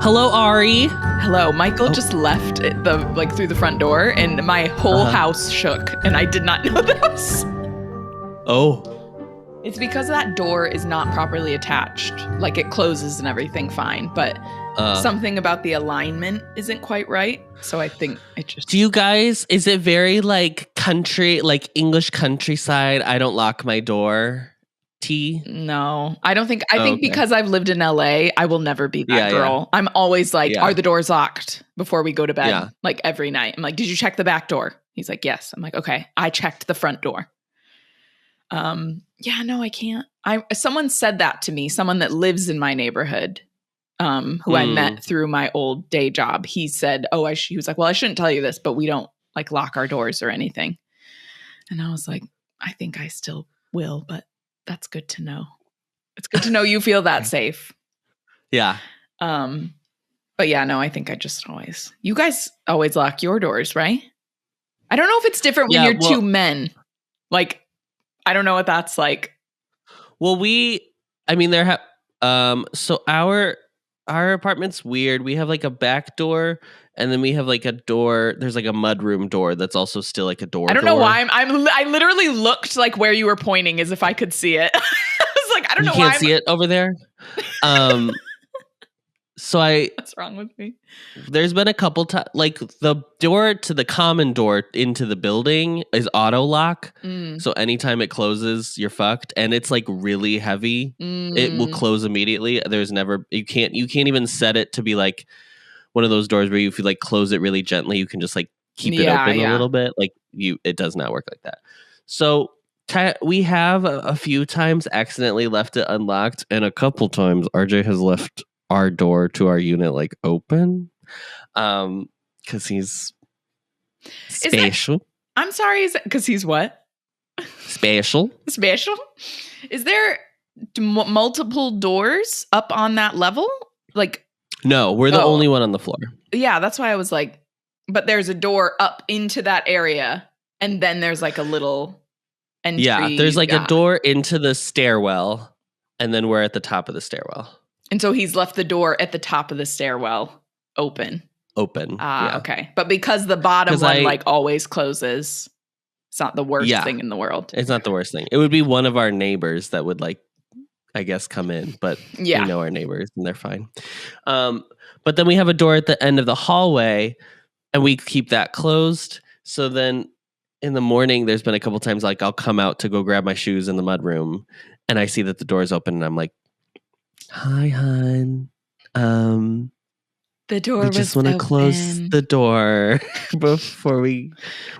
Hello, Ari. Hello. Michael just left through the front door, and my whole house shook, and I did not know this. Oh. It's because that door is not properly attached. Like, it closes and everything fine, but something about the alignment isn't quite right. So I think it just... Do you guys, is it very like country, like English countryside, I don't lock my door tea? No, I don't think, I think because I've lived in LA, I will never be that girl. Yeah. I'm always like, are the doors locked before we go to bed? Yeah. Like every night. I'm like, did you check the back door? He's like, yes. I'm like, okay, I checked the front door. Yeah, no, I can't. Someone said that to me, someone that lives in my neighborhood, who I met through my old day job. He said, he was like, well, I shouldn't tell you this, but we don't like lock our doors or anything. And I was like, I think I still will, but that's good to know. It's good to know you feel that safe. Yeah. But yeah, no, I think I just you guys always lock your doors, right? I don't know if it's different when you're two men. Like, I don't know what that's like. Well, so our apartment's weird. We have like a back door, and then we have like a door. There's like a mudroom door that's also still like a door. I don't know why I literally looked like where you were pointing as if I could see it. I was like, I don't know why. You can't see it over there. What's wrong with me? There's been a couple times, like the door to the common door into the building is auto lock. So anytime it closes, you're fucked. And it's like really heavy. It will close immediately. You can't even set it to be like one of those doors where if you like close it really gently, you can just like keep it open a little bit. Like it does not work like that. So we have a few times accidentally left it unlocked, and a couple times RJ has left our door to our unit like open because he's special. I'm sorry, is it because he's what? Special. Is there multiple doors up on that level? Like, no, we're the only one on the floor. Yeah, that's why I was like, but there's a door up into that area, and then there's like a little entry. Yeah, there's like a door into the stairwell, and then we're at the top of the stairwell. And so he's left the door at the top of the stairwell open. Yeah. Okay. But because the bottom one like always closes, it's not the worst thing in the world. It's not the worst thing. It would be one of our neighbors that would like, I guess, come in, but we know our neighbors and they're fine. But then we have a door at the end of the hallway, and we keep that closed. So then in the morning, there's been a couple times like I'll come out to go grab my shoes in the mudroom, and I see that the door is open, and I'm like, hi, hon. The door. We just want to close the door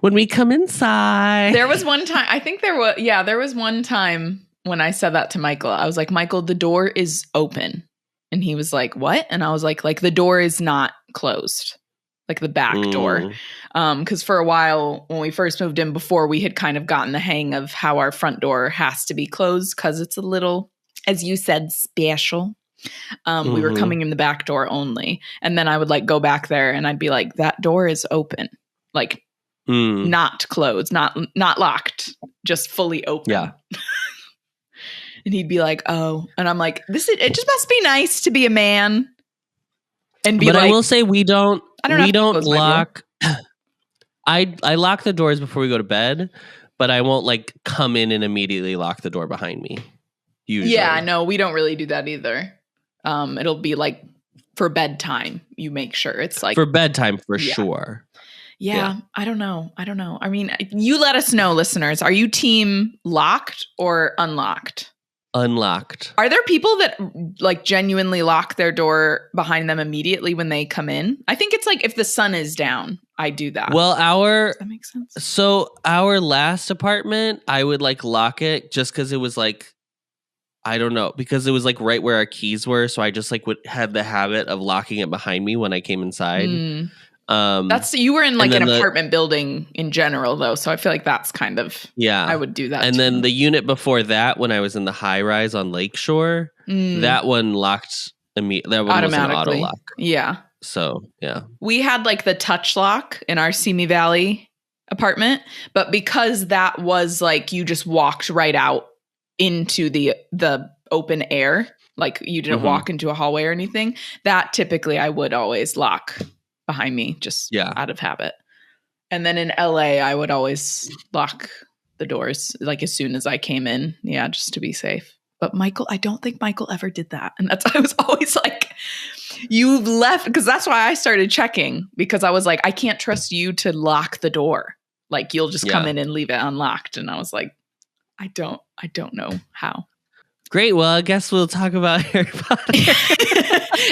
when we come inside. There was one time. I think there was one time when I said that to Michael. I was like, Michael, the door is open, and he was like, what? And I was like the door is not closed, like the back door. Because for a while when we first moved in, before we had kind of gotten the hang of how our front door has to be closed because it's a little, as you said, special. We were coming in the back door only. And then I would like go back there and I'd be like, that door is open. Like not closed, not locked, just fully open. Yeah. And he'd be like, oh. And I'm like, it just must be nice to be a man. And be but like, I will say we don't lock. I lock the doors before we go to bed, but I won't like come in and immediately lock the door behind me. Usually. Yeah, no, we don't really do that either. It'll be like for bedtime. You make sure it's like for bedtime for sure. Yeah, I don't know. I mean, you let us know, listeners. Are you team locked or unlocked? Unlocked. Are there people that like genuinely lock their door behind them immediately when they come in? I think it's like if the sun is down, I do that. Well, does that make sense? So our last apartment, I would like lock it just because it was like, I don't know, because it was like right where our keys were. So I just like had the habit of locking it behind me when I came inside. You were in like an apartment building in general though. So I feel like that's kind of, I would do that. And too. then the unit before that, when I was in the high rise on Lakeshore, that one locked immediately. That one was an auto lock. Yeah. So yeah. We had like the touch lock in our Simi Valley apartment, but because that was like, you just walked right out into the open air, like you didn't walk into a hallway or anything, that typically I would always lock behind me just out of habit. And then in LA, I would always lock the doors like as soon as I came in. Yeah, just to be safe. But Michael, I don't think Michael ever did that. And I was always like, you've left, because that's why I started checking, because I was like, I can't trust you to lock the door. Like you'll just come in and leave it unlocked. And I was like, I don't know how. Great. Well, I guess we'll talk about Harry Potter.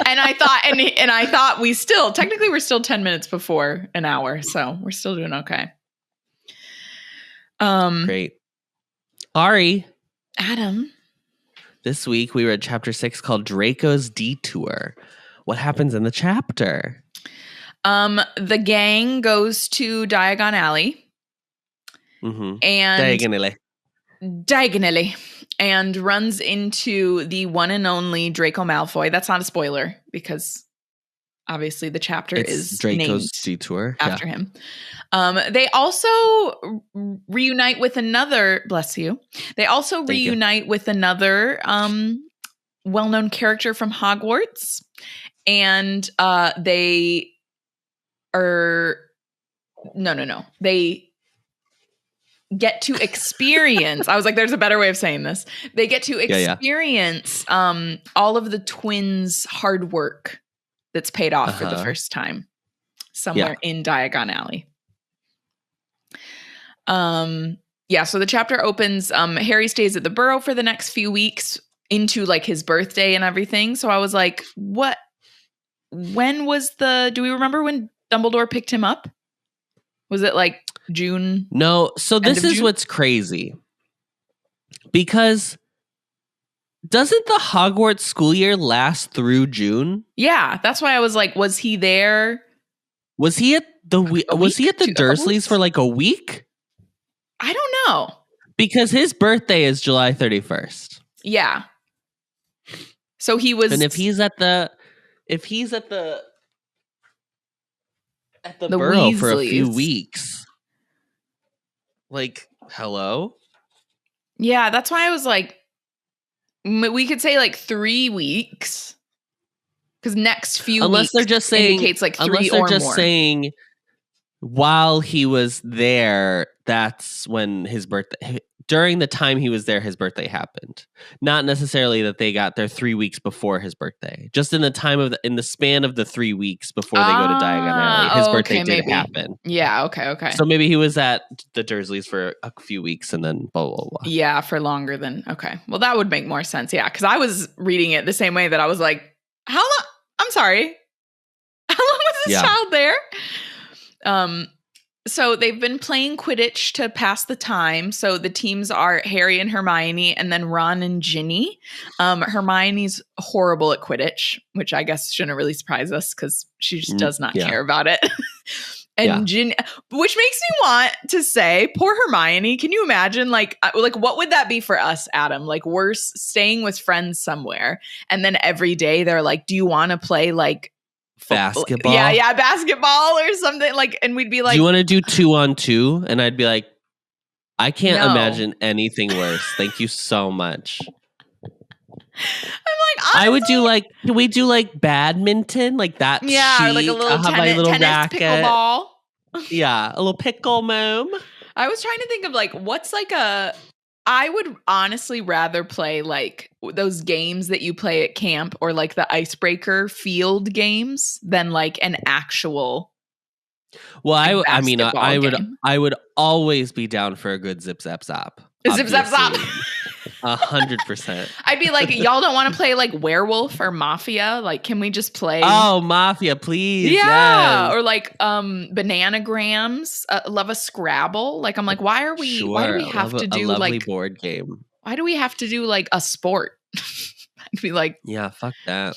And I thought we're still 10 minutes before an hour. So we're still doing okay. Great. Ari. Adam. This week we read chapter 6 called Draco's Detour. What happens in the chapter? The gang goes to Diagon Alley. Mm-hmm. And diagonally. And runs into the one and only Draco Malfoy. That's not a spoiler because obviously the chapter is Draco's Detour after him. They also reunite with another, bless you. They also reunite with another well-known character from Hogwarts. And they are, no. They get to experience, I was like, there's a better way of saying this. They get to experience all of the twins' hard work that's paid off for the first time somewhere in Diagon Alley. So the chapter opens, Harry stays at the Burrow for the next few weeks into like his birthday and everything. So I was like, when was do we remember when Dumbledore picked him up? Was it like June? No. So this is what's crazy. Because doesn't the Hogwarts school year last through June? Yeah, that's why I was like, was he there? Was he at the Dursleys for like a week? I don't know. Because his birthday is July 31st. Yeah. So he was. And if he's at the Burrow Weasleys. for a few weeks. Like, hello? Yeah, that's why I was like, we could say like 3 weeks. Because next few unless weeks they're just saying, indicates like 3 unless or they're just more. saying while he was there, that's when his birthday, during the time he was there, his birthday happened. Not necessarily that they got there 3 weeks before his birthday. Just in the span of the 3 weeks before they go to Diagon Alley, his birthday did happen. Yeah, okay. So maybe he was at the Dursleys for a few weeks and then blah, blah, blah. Yeah, for longer than, okay. Well, that would make more sense. Yeah, because I was reading it the same way that I was like, how long? I'm sorry. How long was this child there? So they've been playing Quidditch to pass the time. So the teams are Harry and Hermione and then Ron and Ginny. Hermione's horrible at Quidditch, which I guess shouldn't really surprise us because she just does not care about it. And Ginny, which makes me want to say, poor Hermione. Can you imagine like what would that be for us, Adam? Like we're staying with friends somewhere and then every day they're like, do you want to play like basketball? Yeah, basketball or something like, and we'd be like, do you want to do 2-on-2? And I'd be like, I can't imagine anything worse. Thank you so much. I'm like, honestly, I would do like, can we do like badminton? Like that? Yeah, or like a little tennis racket. Pickleball. Yeah, a little pickle mom. I was trying to think of like, what's like I would honestly rather play like those games that you play at camp or like the icebreaker field games than like an actual. Well, I would always be down for a good zip zap zop. Zip zap zop. 100%. I'd be like, y'all don't want to play like werewolf or mafia? Like, can we just play? Oh, mafia, please. Yeah. Yes. Or like bananagrams. Love a Scrabble. Like, I'm like, why do we have to do a lovely like board game? Why do we have to do like a sport? I'd be like, yeah, fuck that.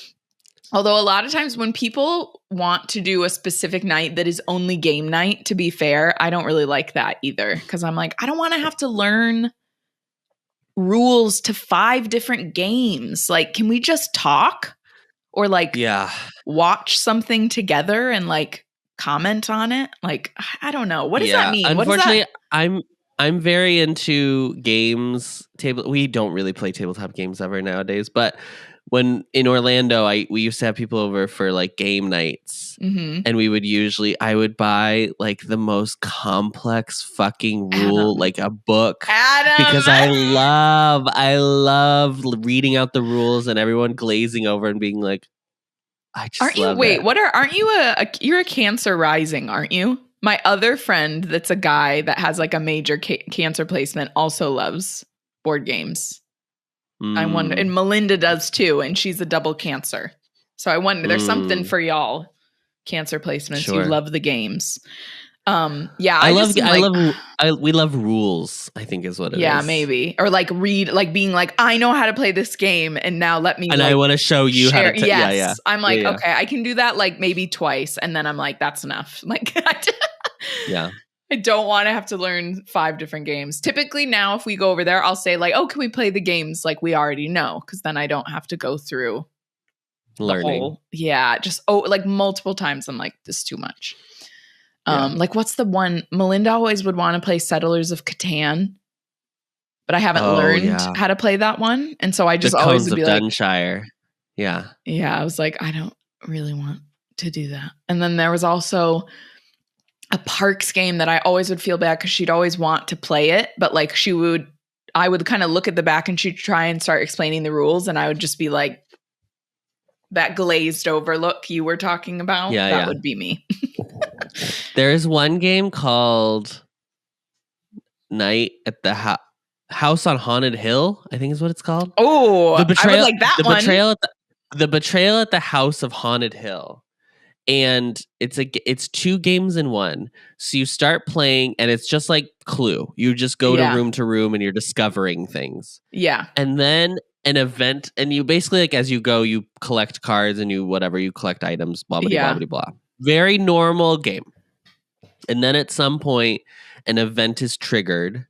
Although a lot of times when people want to do a specific night that is only game night, to be fair, I don't really like that either. Because I'm like, I don't want to have to learn rules to 5 different games. Like, can we just talk or like watch something together and like comment on it? Like, I don't know. What does that mean? Unfortunately, I'm very into games. We don't really play tabletop games ever nowadays, but when in Orlando, we used to have people over for like game nights, and we would I would buy like the most complex fucking rule, like a book, because I love reading out the rules and everyone glazing over and being like, I just love it. Aren't you you're a Cancer rising, aren't you? My other friend that's a guy that has like a major Cancer placement also loves board games. I wonder, and Melinda does too, and she's a double Cancer. So I wonder, there's something for y'all Cancer placements. Sure. You love the games. We love rules, I think is what it is. Yeah, maybe. Or like being like, I know how to play this game and now let me. And I want to show you how to. Yeah. I'm like, okay, I can do that like maybe twice. And then I'm like, that's enough. Like, yeah. I don't want to have to learn 5 different games. Typically now, if we go over there, I'll say like, oh, can we play the games like we already know? Because then I don't have to go through learning. Just like multiple times. I'm like, this is too much. Like what's the one? Melinda always would want to play Settlers of Catan, but I haven't learned how to play that one. And so I just always would be like, Dunshire. Yeah. Yeah. I was like, I don't really want to do that. And then there was also a Parks game that I always would feel bad because she'd always want to play it, but like I would kind of look at the back and she'd try and start explaining the rules, and I would just be like, that glazed over look you were talking about. That would be me. There is one game called Night at the House on Haunted Hill, I think is what it's called. Oh, I would like that one. The Betrayal at the House of Haunted Hill. And it's 2 games in one. So you start playing and it's just like Clue. You just go to room and you're discovering things. Yeah. And then an event, and you basically like as you go, you collect cards and you collect items, blah, blah, blah, blah, blah. Very normal game. And then at some point, an event is triggered,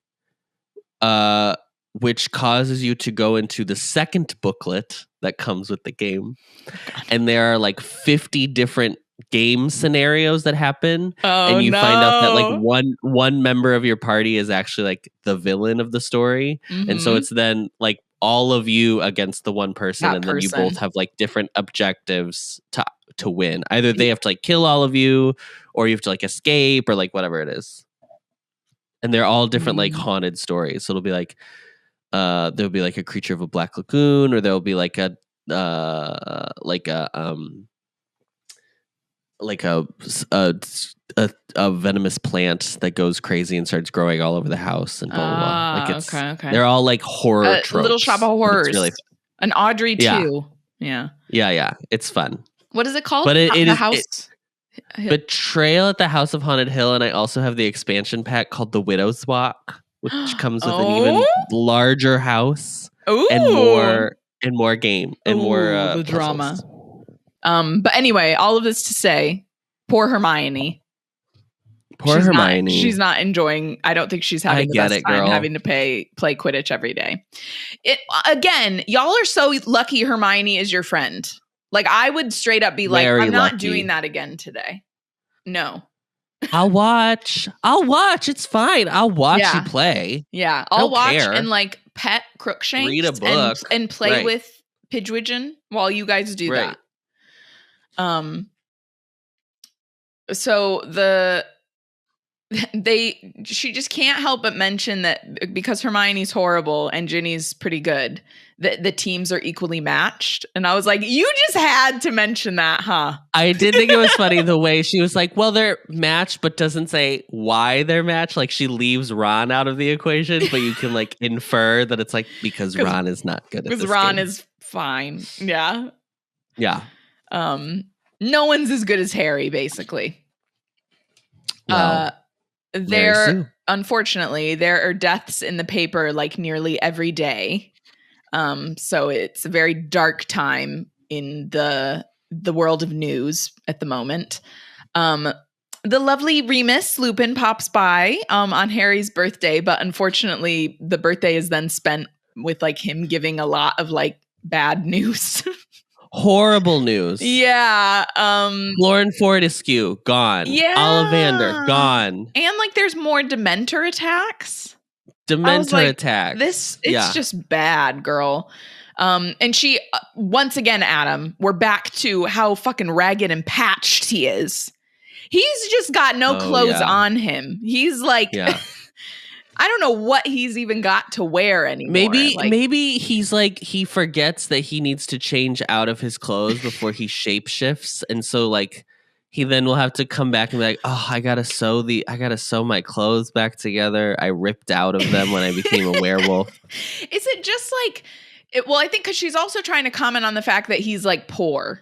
which causes you to go into the second booklet that comes with the game. And there are like 50 different game scenarios that happen. And you find out that like one member of your party is actually like the villain of the story. And so it's then like all of you against the one person, then you both have like different objectives to win. Either they have to like kill all of you, or you have to like escape, or like whatever it is. And they're all different like haunted stories. So it'll be like there'll be like a Creature of a Black Lagoon, or there'll be like a venomous plant that goes crazy and starts growing all over the house and blah blah blah. Like it's okay. They're all like horror tropes. Little Shop of Horrors. Really an Audrey too. Yeah. It's fun. What is it called? But it is house. Betrayal at the House of Haunted Hill, and I also have the expansion pack called The Widow's Walk, which comes with an even larger house and more game and more the drama. But anyway, all of this to say, poor Hermione. She's not enjoying. I don't think she's having the best time having to play Quidditch every day. Again, y'all are so lucky Hermione is your friend. Like I would straight up be like, I'm not doing that again today. No. I'll watch. It's fine. I'll watch you play. Yeah. I'll watch and like pet Crookshanks. Read a book. And play with Pidgewigeon while you guys do that. So she just can't help but mention that because Hermione's horrible and Ginny's pretty good, the teams are equally matched. And I was like, you just had to mention that, huh? I did think it was funny the way she was like, well, they're matched, but doesn't say why they're matched. Like she leaves Ron out of the equation, but you can like infer that it's like because Ron is not good at this. Because Ron is fine. Yeah. Yeah. No one's as good as Harry, basically. Well, unfortunately, there are deaths in the paper like nearly every day. So it's a very dark time in the world of news at the moment. The lovely Remus Lupin pops by on Harry's birthday, but unfortunately, the birthday is then spent with like him giving a lot of like bad news. Horrible news. Yeah. Lauren Fortescue, gone. Yeah. Ollivander, gone. And like there's more Dementor attacks. Dementor attack. It's just bad, girl. And she, once again, Adam, we're back to how fucking ragged and patched he is. He's just got no clothes on him. He's like, I don't know what he's even got to wear anymore. Maybe he's like, he forgets that he needs to change out of his clothes before he shapeshifts. And so like, he then will have to come back and be like, oh, I gotta sew my clothes back together. I ripped out of them when I became a werewolf. Is it just like, I think because she's also trying to comment on the fact that he's like poor.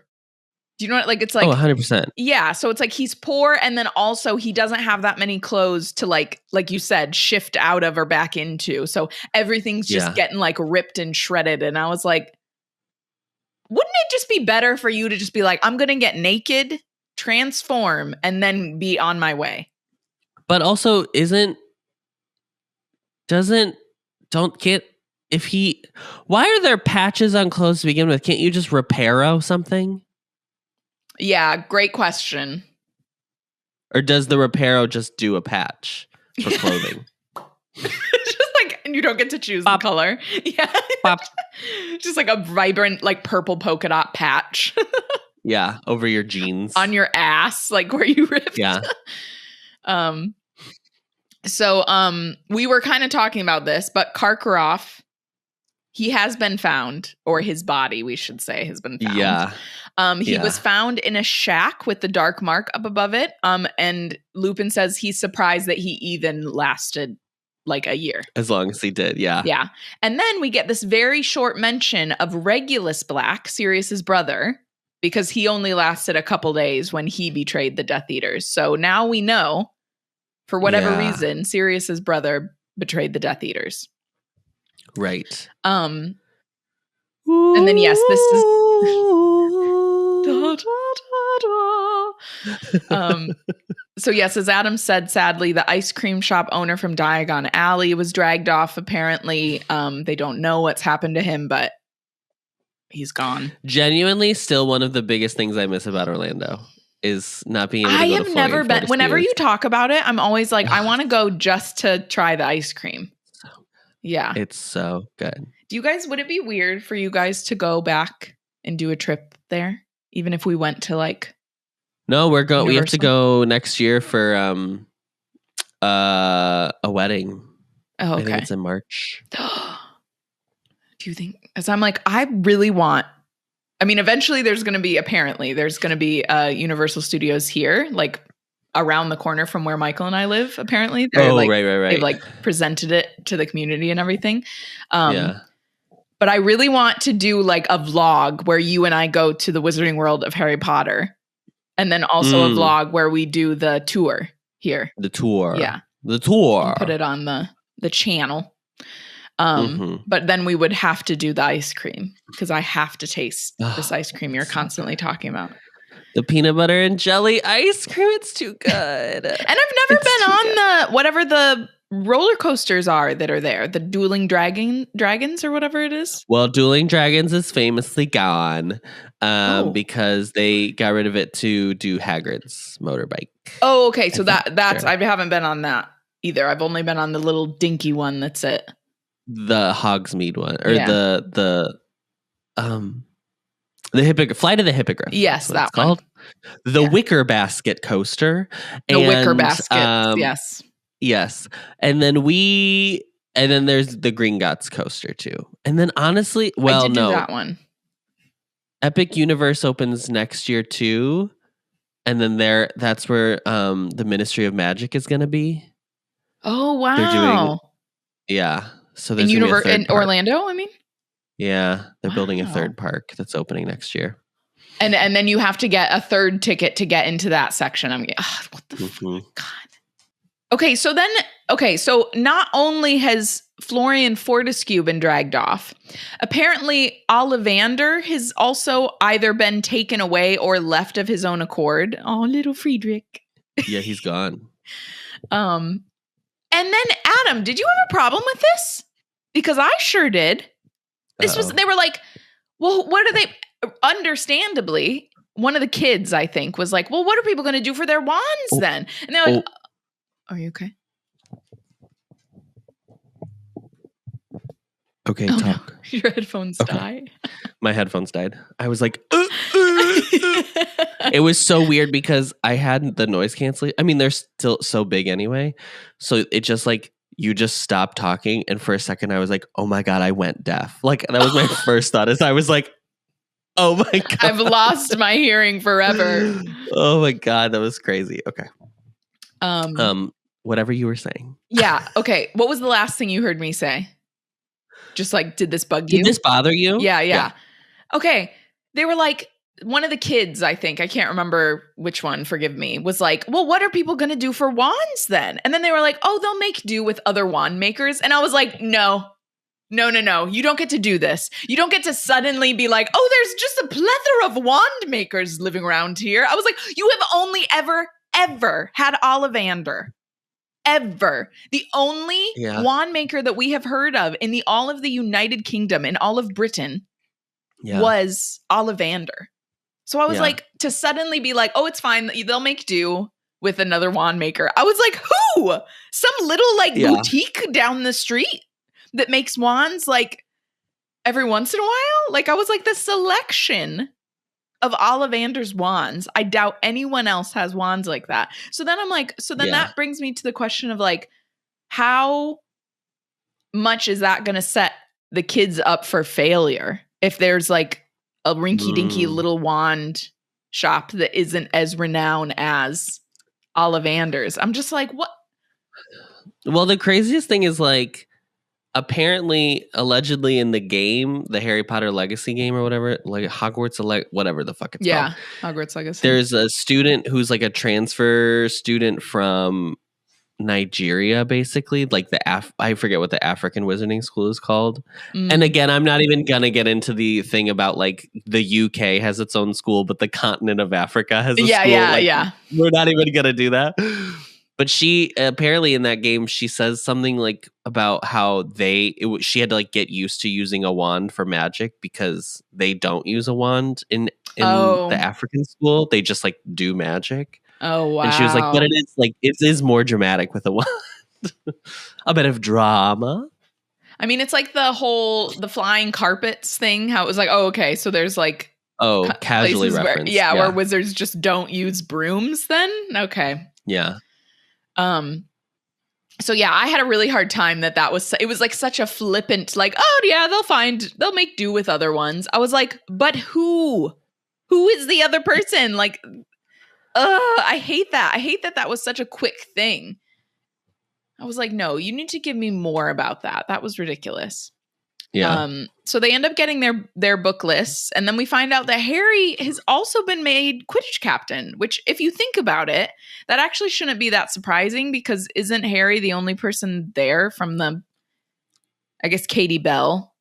Do you know what? Like, it's like, 100%. Yeah. So it's like he's poor. And then also he doesn't have that many clothes to like you said, shift out of or back into. So everything's just getting like ripped and shredded. And I was like, wouldn't it just be better for you to just be like, I'm going to get naked, transform, and then be on my way? But also why are there patches on clothes to begin with? Can't you just reparo something? Yeah, great question. Or does the reparo just do a patch for clothing? Just like, and you don't get to choose the color. Yeah. Just like a vibrant, like purple polka dot patch. Yeah, over your jeans. On your ass, like where you ripped. Yeah. So we were kind of talking about this, but Karkaroff, he has been found, or his body, we should say, has been found. Yeah. He was found in a shack with the dark mark up above it. And Lupin says he's surprised that he even lasted like a year. As long as he did, yeah. Yeah. And then we get this very short mention of Regulus Black, Sirius's brother, because he only lasted a couple days when he betrayed the Death Eaters. So now we know, for whatever reason, Sirius's brother betrayed the Death Eaters. Right. And then yes, this is so yes, as Adam said, sadly, the ice cream shop owner from Diagon Alley was dragged off. Apparently, they don't know what's happened to him, but he's gone. Genuinely, still one of the biggest things I miss about Orlando is not being able to go to have never been. Whenever you talk about it, I'm always like, I want to go just to try the ice cream. Yeah. It's so good. Would it be weird for you guys to go back and do a trip there? Even if we went to like. No, we have to go next year for a wedding. Oh, okay. I think it's in March. Do you think, as I'm like, I really want, I mean, eventually there's going to be Universal Studios here, like around the corner from where Michael and I live, apparently. Right. They've like presented it to the community and everything. But I really want to do like a vlog where you and I go to the Wizarding World of Harry Potter. And then also a vlog where we do the tour here. The tour. Yeah. The tour. And put it on the channel. But then we would have to do the ice cream because I have to taste this ice cream you're constantly talking about. The peanut butter and jelly ice cream. It's too good. And I've never been on whatever the roller coasters are that are there. The Dueling Dragons or whatever it is. Well, Dueling Dragons is famously gone because they got rid of it to do Hagrid's motorbike. Oh, okay. So that's I haven't been on that either. I've only been on the little dinky one. That's it. The Hogsmeade one, or the Flight of the Hippogriff. Yes, that's called. The Wicker Basket coaster. The Wicker Basket. Yes. And then there's the Gringotts coaster too. And then honestly, I did do that one. Epic Universe opens next year too. And then that's where the Ministry of Magic is going to be. Oh, wow. So there's in Orlando, I mean? Yeah, they're building a third park that's opening next year. And then you have to get a third ticket to get into that section. What the fuck? God. Okay, so not only has Florian Fortescue been dragged off, apparently Ollivander has also either been taken away or left of his own accord. Oh, little Friedrich. Yeah, he's gone. And then Adam, did you have a problem with this? Because I sure did. They were like, well, what are they? Understandably, one of the kids, I think, was like, well, what are people going to do for their wands then? And they're like, are you okay? Okay, Oh talk. no, your headphones die. My headphones died. I was like, It was so weird because I had the noise canceling. I mean, they're still so big anyway. So it just like, you just stopped talking. And for a second, I was like, oh my God, I went deaf. Like, that was my first thought is I was like, oh my God. I've lost my hearing forever. Oh my God, that was crazy. Okay. Whatever you were saying. Yeah. Okay. What was the last thing you heard me say? Just like, did this bug you? Did this bother you? Yeah. Okay. They were like, one of the kids, I think, I can't remember which one, forgive me, was like, well, what are people going to do for wands then? And then they were like, oh, they'll make do with other wand makers. And I was like, no. You don't get to do this. You don't get to suddenly be like, oh, there's just a plethora of wand makers living around here. I was like, you have only ever had Ollivander. Ever. The only wand maker that we have heard of in all of the United Kingdom, in all of Britain, was Ollivander. So I was like, to suddenly be like, oh, it's fine. They'll make do with another wand maker. I was like, who? Some little like boutique down the street that makes wands like every once in a while? Like, I was like, the selection of Ollivander's wands, I doubt anyone else has wands like that. So then I'm like, that brings me to the question of like, how much is that going to set the kids up for failure if there's like a rinky-dinky little wand shop that isn't as renowned as Ollivander's? I'm just like, what? Well, the craziest thing is like, apparently, allegedly in the game, the Harry Potter Legacy game or whatever, like Hogwarts, whatever the fuck it's called. Hogwarts Legacy. There's a student who's like a transfer student from Nigeria, basically. Like I forget what the African Wizarding School is called. And again, I'm not even gonna get into the thing about like the UK has its own school, but the continent of Africa has a school. We're not even gonna do that. But she apparently in that game, she says something like about how she had to like get used to using a wand for magic because they don't use a wand in the African school. They just like do magic. Oh, wow. And she was like, but it is more dramatic with a wand. A bit of drama. I mean, it's like the flying carpets thing. How it was like, oh, okay. So there's like. Oh, casually referenced. Where wizards just don't use brooms then? Okay. Yeah. So yeah, I had a really hard time it was like such a flippant, like, oh yeah, they'll make do with other ones. I was like, but who is the other person? Like, I hate that. I hate that was such a quick thing. I was like, no, you need to give me more about that. That was ridiculous. Yeah. So they end up getting their book lists, and then we find out that Harry has also been made Quidditch captain, which if you think about it, that actually shouldn't be that surprising because isn't Harry the only person there from I guess Katie Bell.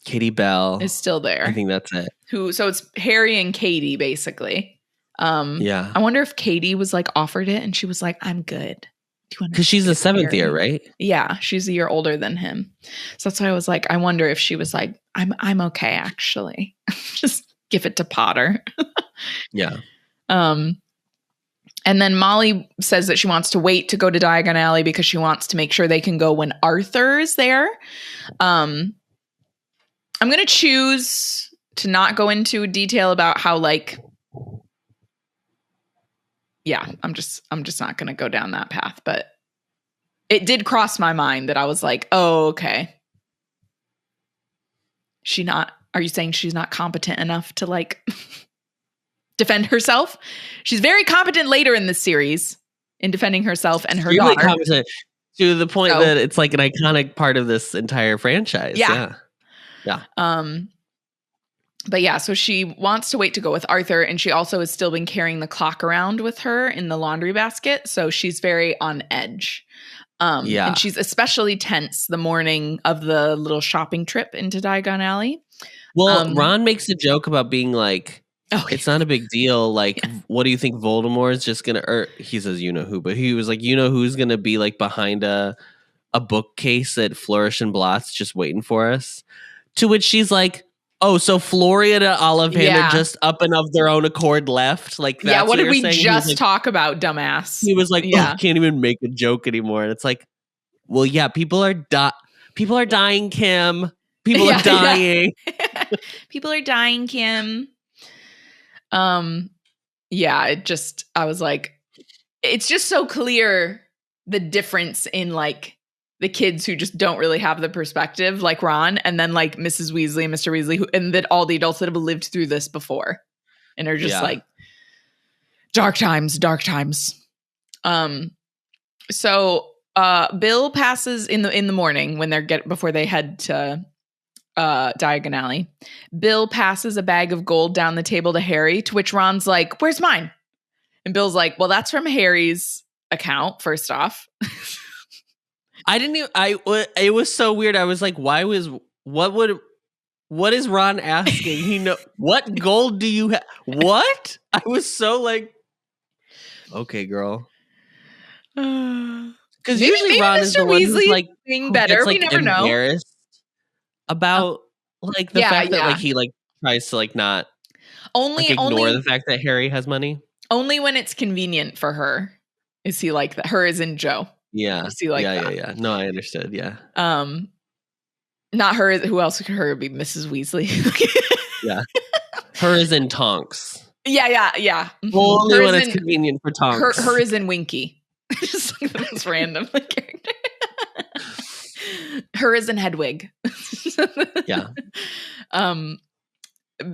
Katie Bell is still there. I think that's it. So it's Harry and Katie basically. I wonder if Katie was like offered it and she was like, I'm good. Because she's a seventh year, right? Yeah, she's a year older than him. So that's why I was like, I wonder if she was like, I'm okay, actually. Just give it to Potter. Yeah. And then Molly says that she wants to wait to go to Diagon Alley because she wants to make sure they can go when Arthur is there. I'm going to choose to not go into detail about how like. Yeah, I'm just not going to go down that path, but it did cross my mind that I was like, oh, okay. Are you saying she's not competent enough to like defend herself? She's very competent later in this series in defending herself and her daughter. Competent to the point that it's like an iconic part of this entire franchise. Yeah. But yeah, so she wants to wait to go with Arthur, and she also has still been carrying the clock around with her in the laundry basket, so she's very on edge. And she's especially tense the morning of the little shopping trip into Diagon Alley. Well, Ron makes a joke about being like, it's not a big deal. Like, what do you think Voldemort is just going to, he says, you know who, but he was like, you know who's going to be like behind a bookcase at Flourish and Blotts just waiting for us? To which she's like, oh, so Florian and Ollivander just up and of their own accord left? Like, that's what did we saying? just talk about, dumbass? He was like, I can't even make a joke anymore. And it's like, well, yeah, people are dying, Kim. People are dying. Yeah. People are dying, Kim. Yeah, I was like, it's just so clear the difference in like the kids who just don't really have the perspective, like Ron, and then like Mrs. Weasley and Mr. Weasley, and that all the adults that have lived through this before and are just like dark times. So Bill passes in the morning when before they head to Diagon Alley. Bill passes a bag of gold down the table to Harry, to which Ron's like, "Where's mine?" And Bill's like, "Well, that's from Harry's account, first off." It was so weird. I was like, what is Ron asking? What gold do you have? What? I was so like, okay, girl. Because usually Ron is the one who's like being better. We never embarrassed about like the fact that like he like tries to like not ignore the fact that Harry has money. Only when it's convenient for her is he like that. Her as in Joe. Yeah. Is he like that? Yeah. No, I understood. Yeah. Not her. Who else could her be? Mrs. Weasley. Yeah. Her is in Tonks. Yeah. Well, only when it's convenient for Tonks. Her is in Winky. Just like the most random character. Her is in Hedwig. Yeah.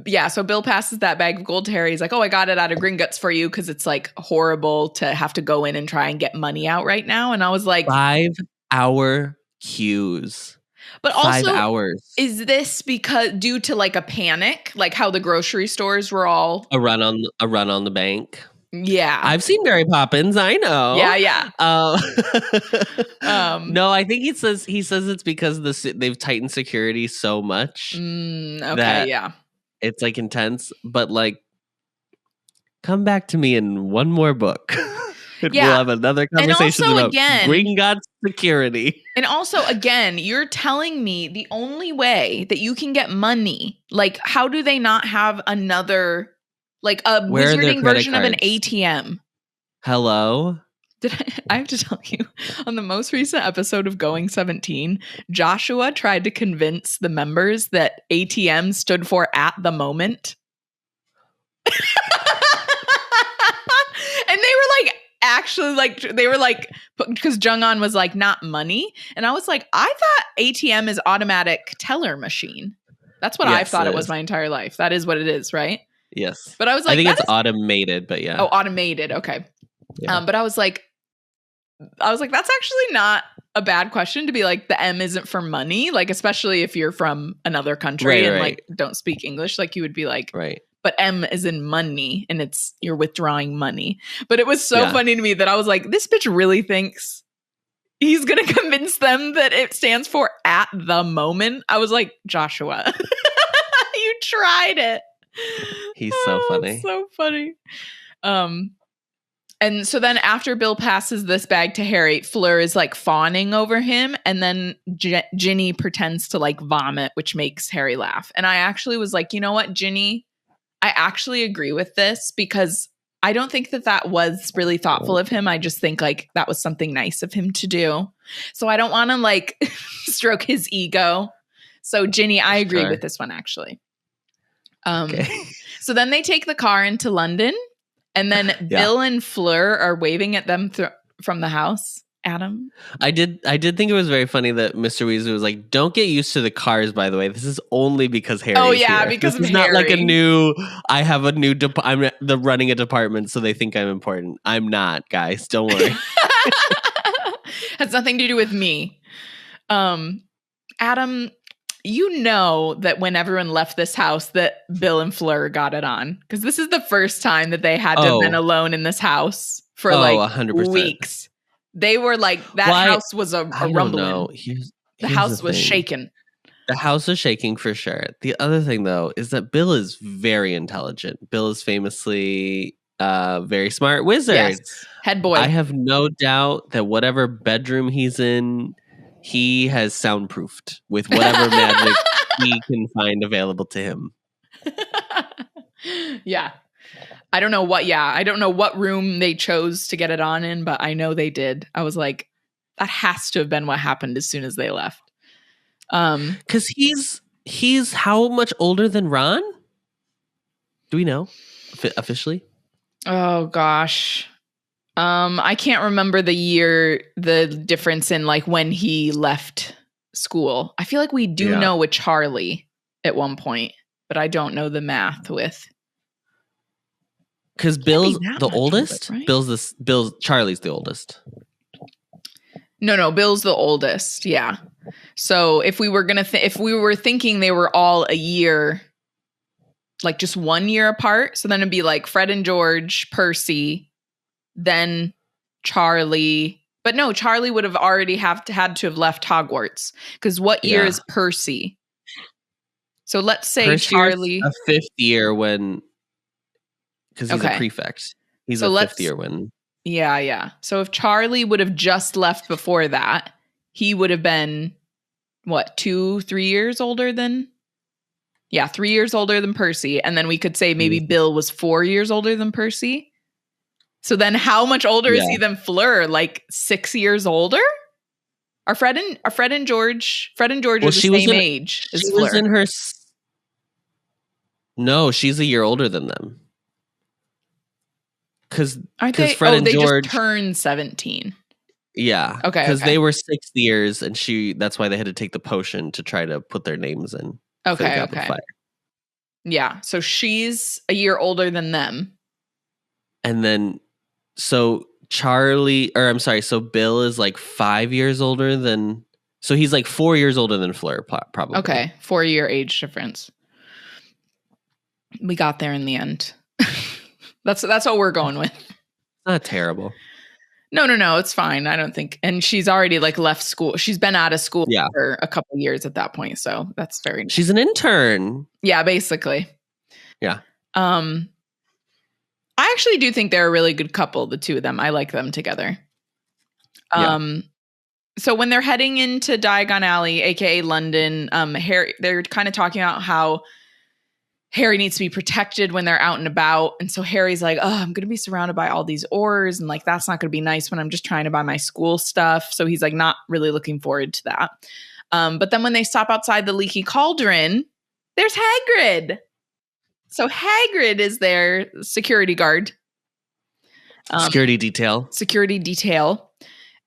Yeah, so Bill passes that bag of gold to Harry. He's like, "Oh, I got it out of Gringotts for you because it's like horrible to have to go in and try and get money out right now." And I was like, 5-hour queues. But 5 also, hours. Is this because due to like a panic, like how the grocery stores were all a run on the bank? Yeah, I've seen Mary Poppins. I know. Yeah. No, I think he says it's because they've tightened security so much. Okay, yeah. It's like intense, but like, come back to me in one more book. We'll have another conversation about Gringotts security. And also, again, you're telling me the only way that you can get money, like, how do they not have another, like, a wizarding version of an ATM? Hello? I have to tell you, on the most recent episode of Going 17, Joshua tried to convince the members that ATM stood for at the moment. And they were like, actually, like, they were like, because Jung-on was like, not money. And I was like, I thought ATM is automatic teller machine. That's what I thought it was my entire life. That is what it is, right? Yes. But I was like, I think it's automated, but yeah. Oh, automated. Okay. Yeah. But I was like, that's actually not a bad question to be like, the M isn't for money. Like, especially if you're from another country and like don't speak English, like you would be like, right. But M is in money and you're withdrawing money. But it was so funny to me that I was like, this bitch really thinks he's going to convince them that it stands for at the moment. I was like, Joshua, you tried it. He's so funny. So funny. And so then after Bill passes this bag to Harry, Fleur is like fawning over him. And then Ginny pretends to like vomit, which makes Harry laugh. And I actually was like, you know what, Ginny? I actually agree with this because I don't think that was really thoughtful of him. I just think like that was something nice of him to do. So I don't want to like stroke his ego. So Ginny, I agree with this one actually. Okay. So then they take the car into London and then Bill and Fleur are waving at them from the house. Adam? I did think it was very funny that Mr. Weasley was like, "Don't get used to the cars, by the way. This is only because Harry's here. Because this is not like I'm running a department, so they think I'm important. I'm not, guys. Don't worry." Has nothing to do with me. Adam, you know that when everyone left this house that Bill and Fleur got it on. Because this is the first time that they had to have been alone in this house for 100%. Weeks. They were like, house was a rumbling. No, the house was shaking. The house was shaking for sure. The other thing, though, is that Bill is very intelligent. Bill is famously very smart wizard. Yes. Head boy. I have no doubt that whatever bedroom he's in, he has soundproofed with whatever magic he can find available to him. Yeah. I don't know what room they chose to get it on in, but I know they did. I was like, that has to have been what happened as soon as they left. Because he's how much older than Ron? Do we know officially? Oh gosh. I can't remember the difference in like when he left school. I feel like we do know with Charlie at one point, but I don't know the math with. Because Bill's the oldest. Older, right? Charlie's the oldest. No, Bill's the oldest. Yeah. So if we were if we were thinking they were all a year, like just 1 year apart, so then it'd be like Fred and George, Percy, then Charlie. But no, Charlie would have already had to have left Hogwarts because what year is Percy? So let's say Percy's Charlie a fifth year when. Because he's a prefect. He's a fifth year when. Yeah. So if Charlie would have just left before that, he would have been, what, 2-3 years older than? Yeah, 3 years older than Percy. And then we could say maybe Bill was 4 years older than Percy. So then how much older is he than Fleur? Like 6 years older? Are Fred and George are the same age as Fleur? Was in her... No, she's a year older than them. Because Fred and George just turned 17. Yeah. Okay. Because they were 6 years, and that's why they had to take the potion to try to put their names in. Okay. Yeah. So she's a year older than them. And then, so Bill is like 5 years older than. So he's like 4 years older than Fleur, probably. Okay. 4-year age difference. We got there in the end. That's what we're going with. Not terrible. No, it's fine. I don't think. And she's already like left school. She's been out of school for a couple of years at that point. So that's very nice. She's an intern. Yeah, basically. Yeah. I actually do think they're a really good couple, the two of them. I like them together. So when they're heading into Diagon Alley, aka London, Harry, they're kind of talking about how Harry needs to be protected when they're out and about. And so Harry's like, oh, I'm going to be surrounded by all these Aurors. And like, that's not going to be nice when I'm just trying to buy my school stuff. So he's like, not really looking forward to that. But then when they stop outside the Leaky Cauldron, there's Hagrid. So Hagrid is their security guard. Security detail.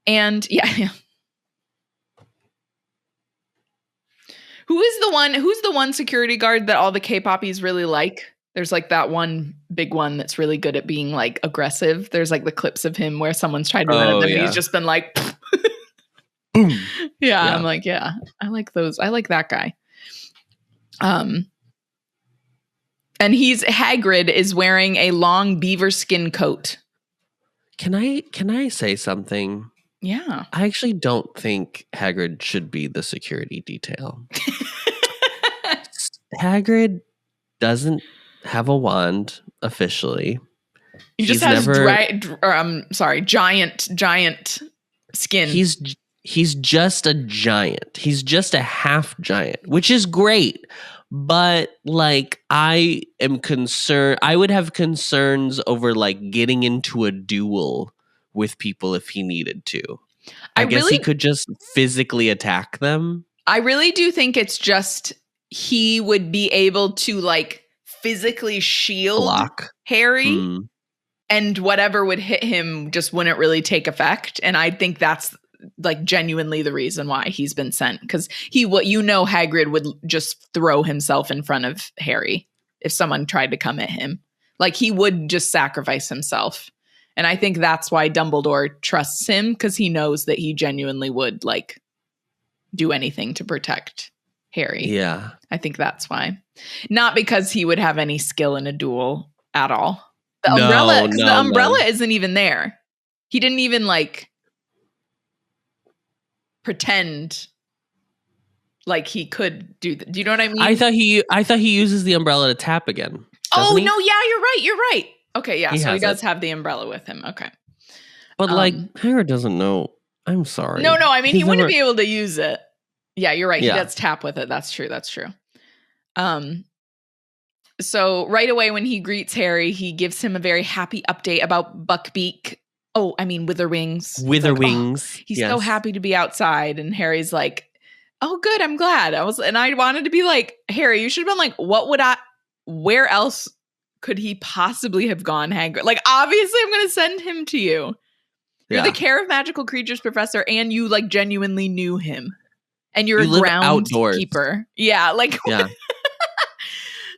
And yeah. Who's the one security guard that all the K-poppies really like? There's like that one big one that's really good at being like aggressive. There's like the clips of him where someone's tried to run at them and he's just been like, boom. Yeah, I'm like, yeah, I like those. I like that guy. And Hagrid is wearing a long beaver skin coat. Can I say something? Yeah. I actually don't think Hagrid should be the security detail. Hagrid doesn't have a wand officially. He just has giant skin. He's just a giant. He's just a half giant, which is great. But like, I am concerned. I would have concerns over like getting into a duel with people if he needed to. I guess he could just physically attack them. I really do think it's just he would be able to like physically shield Harry and whatever would hit him just wouldn't really take effect. And I think that's like genuinely the reason why he's been sent, because Hagrid would just throw himself in front of Harry if someone tried to come at him. Like he would just sacrifice himself. And I think that's why Dumbledore trusts him, because he knows that he genuinely would like do anything to protect Harry. Yeah. I think that's why. Not because he would have any skill in a duel at all. The umbrella isn't even there. He didn't even like pretend like he could do that. Do you know what I mean? I thought he uses the umbrella to tap again. Oh, no, yeah, you're right. Okay, yeah, so he does have the umbrella with him. Okay. But like, Hagrid doesn't know. I'm sorry. No, I mean, he wouldn't be able to use it. Yeah, you're right. Yeah. He does tap with it. That's true. So right away when he greets Harry, he gives him a very happy update about Buckbeak. Oh, I mean, Witherwings. Witherwings. Like, he's so happy to be outside. And Harry's like, Oh, good. I'm glad. And I wanted to be like, Harry, you should have been like, where else could he possibly have gone, Hagrid? Like, obviously, I'm going to send him to you. You're the care of magical creatures professor, and you like genuinely knew him. And you're a groundskeeper. Yeah, like yeah.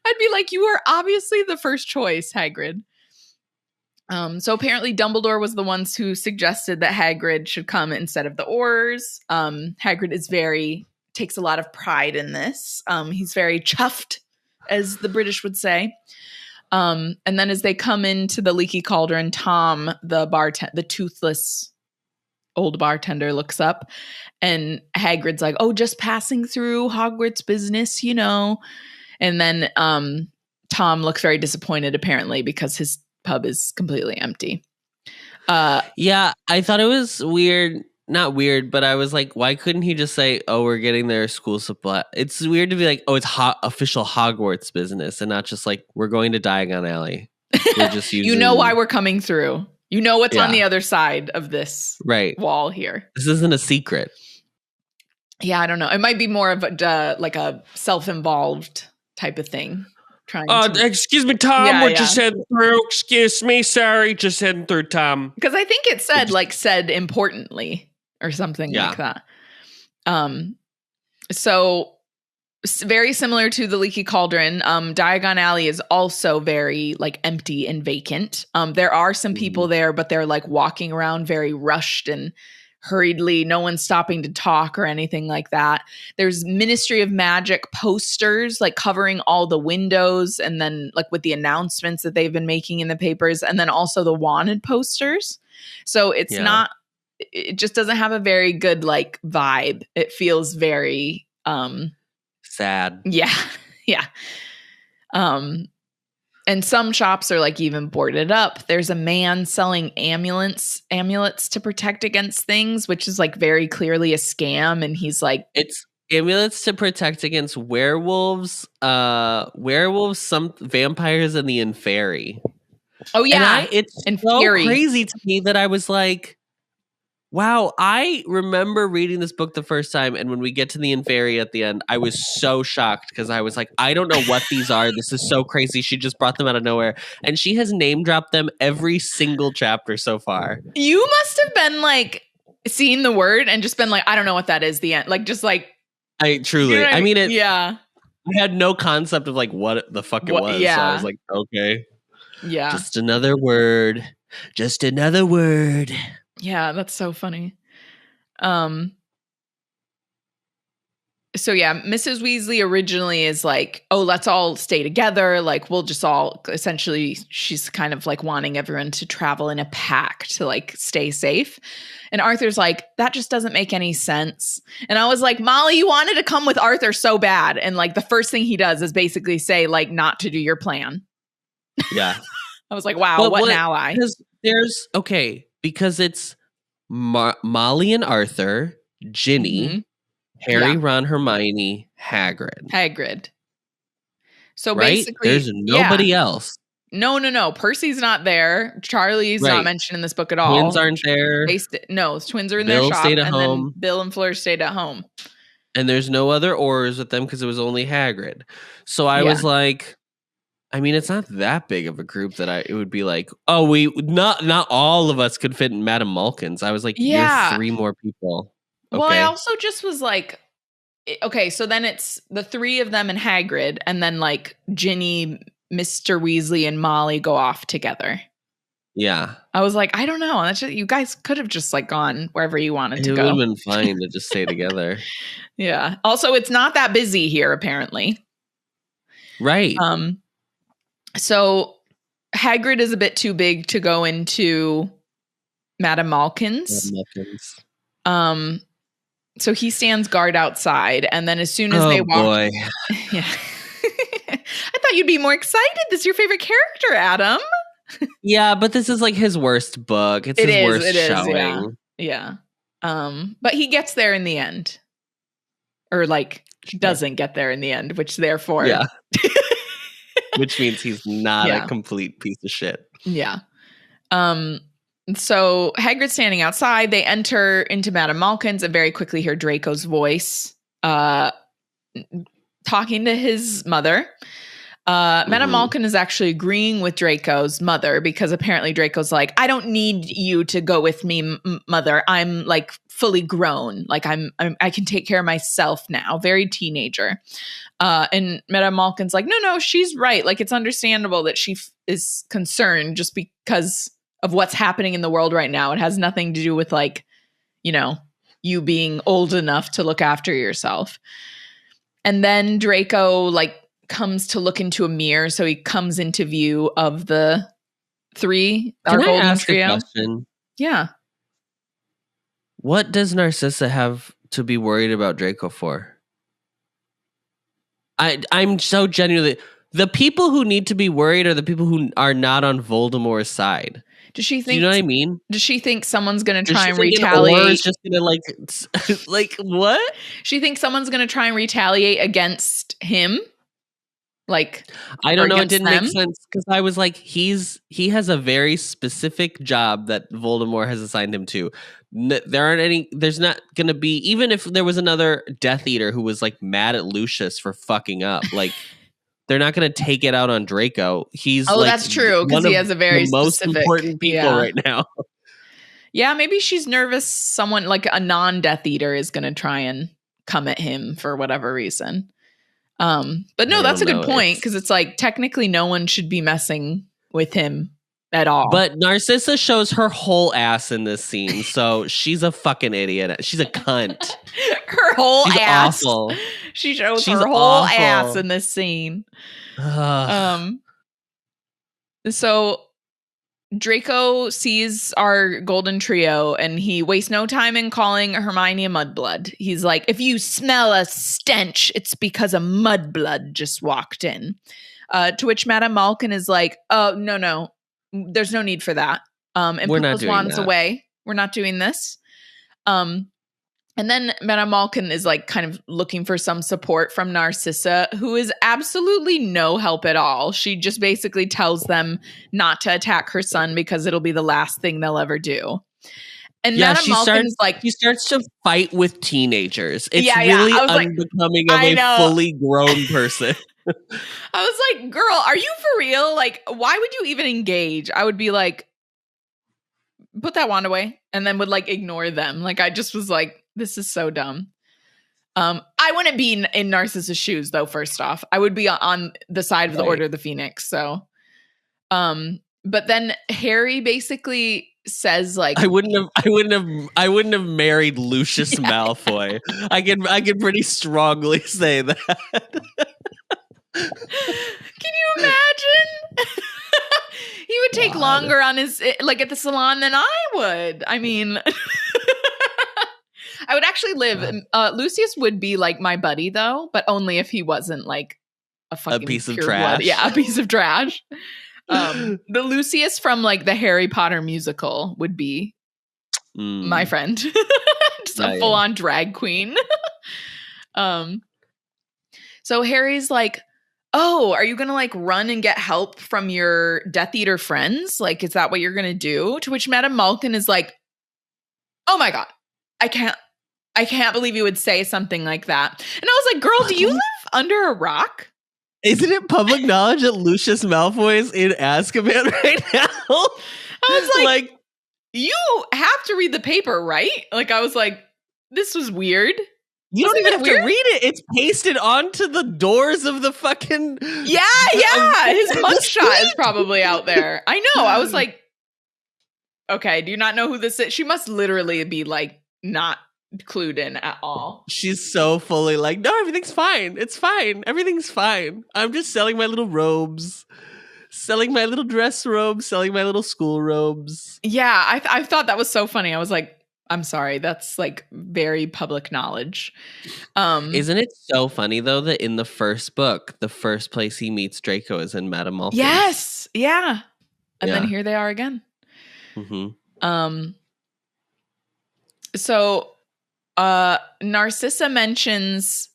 I'd be like, you are obviously the first choice, Hagrid. So apparently Dumbledore was the ones who suggested that Hagrid should come instead of the Aurors. Hagrid takes a lot of pride in this. He's very chuffed, as the British would say. And then as they come into the Leaky Cauldron, Tom, the toothless old bartender, looks up, and Hagrid's like, "Oh, just passing through Hogwarts business, you know." And then Tom looks very disappointed, apparently, because his pub is completely empty. Yeah, I thought it was weird. Not weird, but I was like, why couldn't he just say, "Oh, we're getting their school supply"? It's weird to be like, "Oh, it's official Hogwarts business," and not just like, "We're going to Diagon Alley." We're just using, you know why we're coming through. You know what's on the other side of this wall here. This isn't a secret. Yeah, I don't know. It might be more of like a self-involved type of thing. Excuse me, Tom. We're just heading through. Excuse me, sorry, just heading through, Tom. Because I think it said importantly or something like that. So very similar to the Leaky Cauldron, Diagon Alley is also very like empty and vacant. There are some people there, but they're like walking around very rushed and hurriedly. No one's stopping to talk or anything like that. There's Ministry of Magic posters like covering all the windows, and then like with the announcements that they've been making in the papers, and then also the wanted posters. So it just doesn't have a very good like vibe. It feels very sad. Yeah. Yeah. And some shops are like even boarded up. There's a man selling amulets to protect against things, which is like very clearly a scam. And he's like, it's amulets to protect against werewolves, some vampires, and the Inferi. Oh yeah, it's so crazy to me that I was like, wow, I remember reading this book the first time, and when we get to the Inferi at the end, I was so shocked because I was like, I don't know what these are. This is so crazy. She just brought them out of nowhere, and she has name dropped them every single chapter so far. You must have been like seeing the word and just been like, I don't know what that is. The end, like just like I truly. You know I mean, it. Yeah, I had no concept of like what the fuck it was. Yeah. So I was like, okay, yeah, just another word. Just another word. Yeah, that's so funny. So yeah, Mrs. Weasley originally is like, oh, let's all stay together. Like we'll just all essentially, she's kind of like wanting everyone to travel in a pack to like stay safe. And Arthur's like, that just doesn't make any sense. And I was like, Molly, you wanted to come with Arthur so bad. And like the first thing he does is basically say like not to do your plan. Yeah. I was like, wow, what an ally. Because it's Molly and Arthur, Ginny, Harry, Ron, Hermione, Hagrid. So basically, there's nobody else. No. Percy's not there. Charlie's not mentioned in this book at all. Twins aren't there. Twins are in Bill their shop. Stayed at home. Then Bill and Fleur stayed at home. And there's no other Aurors with them because it was only Hagrid. So I was like, I mean, it's not that big of a group that it would be like, oh, not all of us could fit in Madame Malkin's. I was like, you're 3 more people. Okay. Well, I also just was like, okay, so then it's the 3 of them and Hagrid, and then like Ginny, Mr. Weasley, and Molly go off together. Yeah. I was like, I don't know. That's just, you guys could have just like gone wherever you wanted to go. It would have been fine to just stay together. Yeah. Also, it's not that busy here, apparently. Right. So Hagrid is a bit too big to go into Madame Malkin's. So he stands guard outside, and then as soon as they walk, yeah, I thought you'd be more excited. This is your favorite character, Adam. Yeah, but this is like his worst book. It's his worst showing. Yeah. But he gets there in the end, or like doesn't get there in the end, which therefore, yeah. Which means he's not a complete piece of shit. Yeah. So Hagrid's standing outside. They enter into Madame Malkin's and very quickly hear Draco's voice talking to his mother. Madame Malkin is actually agreeing with Draco's mother because apparently Draco's like, I don't need you to go with me, mother. I'm like fully grown. Like I can take care of myself now. Very teenager. And Madame Malkin's like, no, she's right. Like it's understandable that she is concerned just because of what's happening in the world right now. It has nothing to do with like, you know, you being old enough to look after yourself. And then Draco like comes to look into a mirror, so he comes into view of the three. Can I ask a question? Yeah. What does Narcissa have to be worried about Draco for? I'm so genuinely... The people who need to be worried are the people who are not on Voldemort's side. Does she think? Do you know what I mean? Does she think someone's going to try and retaliate? Or is just going to like what? She thinks someone's going to try and retaliate against him. Like, I don't know. It didn't make sense because I was like, he has a very specific job that Voldemort has assigned him to. There's not going to be, even if there was another Death Eater who was like mad at Lucius for fucking up, like. They're not going to take it out on Draco. He's that's true because he has a very most important people right now. Yeah, maybe she's nervous. Someone like a non-Death Eater is going to try and come at him for whatever reason. But no, that's a good point because it's like technically no one should be messing with him at all. But Narcissa shows her whole ass in this scene, so she's a fucking idiot. She's a cunt. Her whole she's ass. Awful. She shows her whole ass in this scene. So Draco sees our golden trio and he wastes no time in calling Hermione a mudblood. He's like, if you smell a stench, it's because a mudblood just walked in. To which Madame Malkin is like, oh, no, there's no need for that. And we're put not those doing wands that. away. We're not doing this. And then Madame Malkin is like kind of looking for some support from Narcissa, who is absolutely no help at all. She just basically tells them not to attack her son because it'll be the last thing they'll ever do. And Madame Malkin is like... She starts to fight with teenagers. It's really unbecoming of a fully grown person. I was like, girl, are you for real? Like, why would you even engage? I would be like, put that wand away. And then would like ignore them. Like, I just was like, this is so dumb. I wouldn't be in Narcissa's shoes though. First off, I would be on the side of the Order of the Phoenix. So, but then Harry basically says like, I wouldn't have married Lucius Malfoy. I can pretty strongly say that. Can you imagine? He would take longer on his like at the salon than I would. I mean. I would actually live. Lucius would be like my buddy, though, but only if he wasn't like a piece of trash. Blood. Yeah, a piece of trash. The Lucius from like the Harry Potter musical would be my friend, just a full-on drag queen. So Harry's like, "Oh, are you gonna like run and get help from your Death Eater friends? Like, is that what you're gonna do?" To which Madame Malkin is like, "Oh my god, I can't believe you would say something like that." And I was like, girl, do you live under a rock? Isn't it public knowledge that Lucius Malfoy is in Azkaban right now? I was like, you have to read the paper, right? Like, I was like, this was weird. You don't even have to read it. It's pasted onto the doors of the fucking... Yeah. His mugshot is probably out there. I know. I was like, okay, do you not know who this is? She must literally be like, not clued in at all. She's so fully like, no, everything's fine. It's fine. Everything's fine. I'm just selling my little robes, selling my little dress robes, selling my little school robes. Yeah, I thought that was so funny. I was like, I'm sorry, that's like very public knowledge. Isn't it so funny though that in the first book, the first place he meets Draco is in Madame Malkin? Yes, yeah. And then here they are again. Mm-hmm. So Narcissa mentions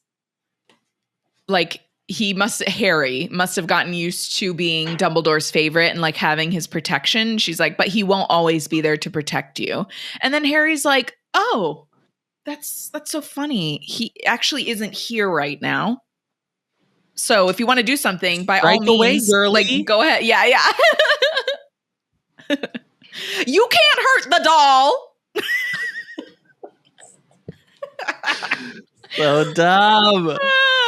like Harry must have gotten used to being Dumbledore's favorite and like having his protection. She's like, but he won't always be there to protect you. And then Harry's like, oh, that's so funny. He actually isn't here right now. So if you want to do something, by all means, like, go ahead. Yeah. You can't hurt the doll. So dumb.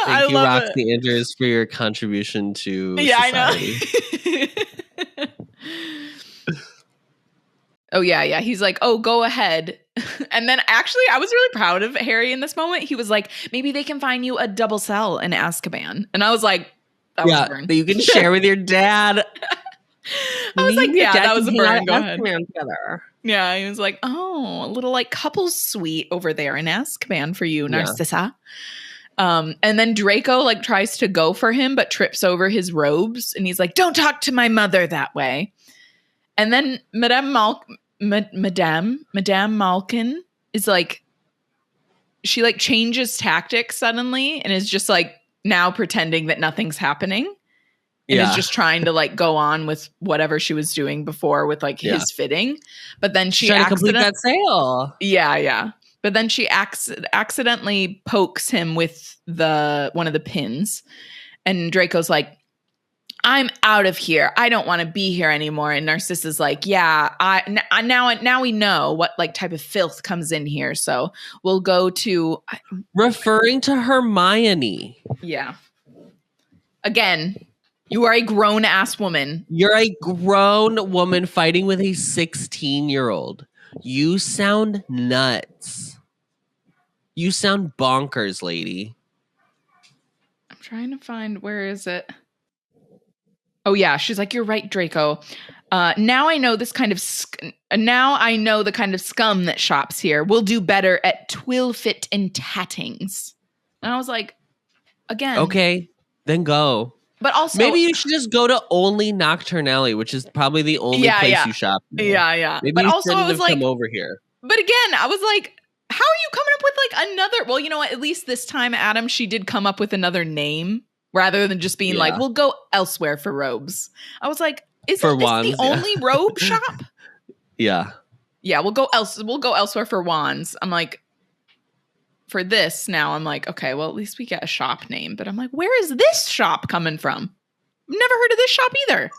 Thank you, Roxy Andrews, for your contribution to society. I know. Oh, yeah. He's like, oh, go ahead. And then actually, I was really proud of Harry in this moment. He was like, maybe they can find you a double cell in Azkaban. And I was like, that was a burn. That you can share with your dad. I was like, yeah, that was a burn. Go ahead. Together. Yeah, he was like, oh, a little like couples suite over there in Azkaban for you, Narcissa. And then Draco like tries to go for him, but trips over his robes. And he's like, don't talk to my mother that way. And then Madame Malkin is like, she like changes tactics suddenly and is just like now pretending that nothing's happening. And is just trying to like go on with whatever she was doing before with like his fitting. But then she trying to complete that sale. Yeah. But then she accidentally pokes him with one of the pins. And Draco's like, I'm out of here. I don't want to be here anymore. And Narcissa's like, yeah, now we know what like type of filth comes in here. So we'll go to referring to Hermione. Yeah. Again, you are a grown ass woman. You're a grown woman fighting with a 16-year-old. You sound nuts. You sound bonkers, lady. I'm trying to find, where is it? Oh yeah, she's like, you're right, Draco. Now I know the kind of scum that shops here. We'll do better at Twilfit and Tattings. And I was like, again. Okay, then go. But also, maybe you should just go to only Nocturnally, which is probably the only place you shop. Yeah. Maybe but you also, I was like, come over here. But again, I was like, how are you coming up with like another? Well, you know what? At least this time, Adam, she did come up with another name rather than just being like, we'll go elsewhere for robes. I was like, isn't this wands, the only robe shop? Yeah, we'll go elsewhere for wands. I'm like, for this now, I'm like, okay, well, at least we get a shop name. But I'm like, where is this shop coming from? I've never heard of this shop either.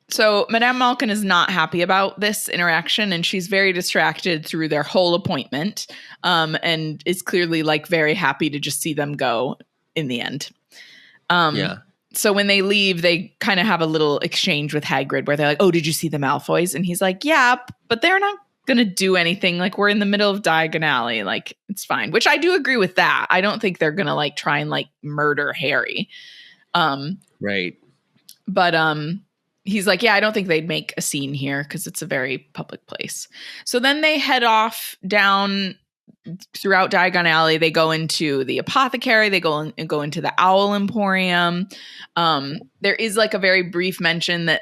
So Madame Malkin is not happy about this interaction, and she's very distracted through their whole appointment, and is clearly like very happy to just see them go in the end. So when they leave, they kind of have a little exchange with Hagrid where they're like, oh, did you see the Malfoys? And he's like, yeah, but they're not going to do anything. Like, we're in the middle of Diagon Alley. Like, it's fine. Which I do agree with that. I don't think they're going to like try and like murder Harry. Right. But he's like, yeah, I don't think they'd make a scene here because it's a very public place. So then they head off down throughout Diagon Alley. They go into the apothecary. They go into the Owl Emporium. There is like a very brief mention that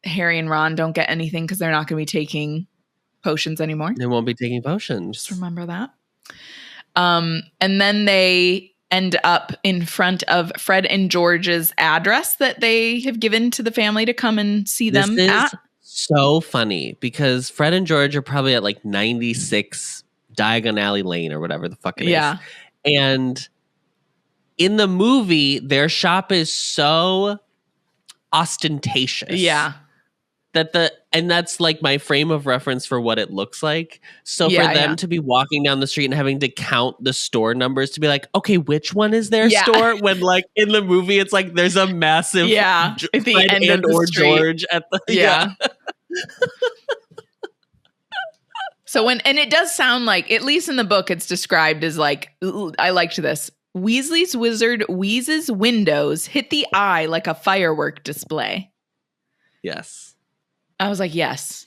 Harry and Ron don't get anything because they're not going to be taking potions anymore. They won't be taking potions. Just remember that. And then they end up in front of Fred and George's address that they have given to the family to come and see them at. So funny because Fred and George are probably at like 96 Diagon Alley Lane or whatever the fuck it is. And in the movie, their shop is so ostentatious. Yeah. And that's like my frame of reference for what it looks like. So for them to be walking down the street and having to count the store numbers to be like, okay, which one is their store? When like in the movie, it's like there's a massive at the end of the street. George at the So and it does sound like, at least in the book, it's described as like, I liked this. Weasley's wizard Wheeze's windows hit the eye like a firework display. Yes. I was like, yes.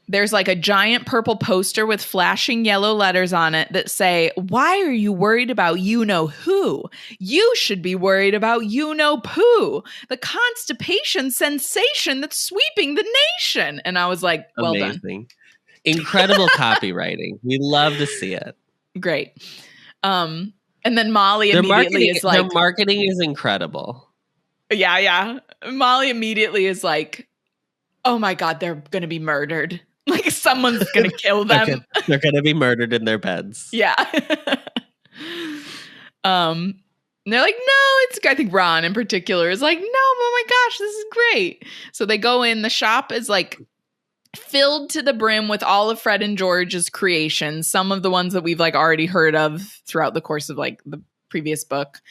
There's like a giant purple poster with flashing yellow letters on it that say, why are you worried about you-know-who? You should be worried about you-know-poo, the constipation sensation that's sweeping the nation. And I was like, well amazing. Done. Incredible copywriting. We love to see it. Great. And then Molly immediately is like... Their marketing is incredible. Yeah. Molly immediately is like, oh my God, they're going to be murdered. Like, Someone's going to kill them. They're going to be murdered in their beds. Yeah. And they're like, no, I think Ron in particular is like, no, oh my gosh, this is great. So they go in, the shop is like filled to the brim with all of Fred and George's creations. Some of the ones that we've like already heard of throughout the course of like the previous book.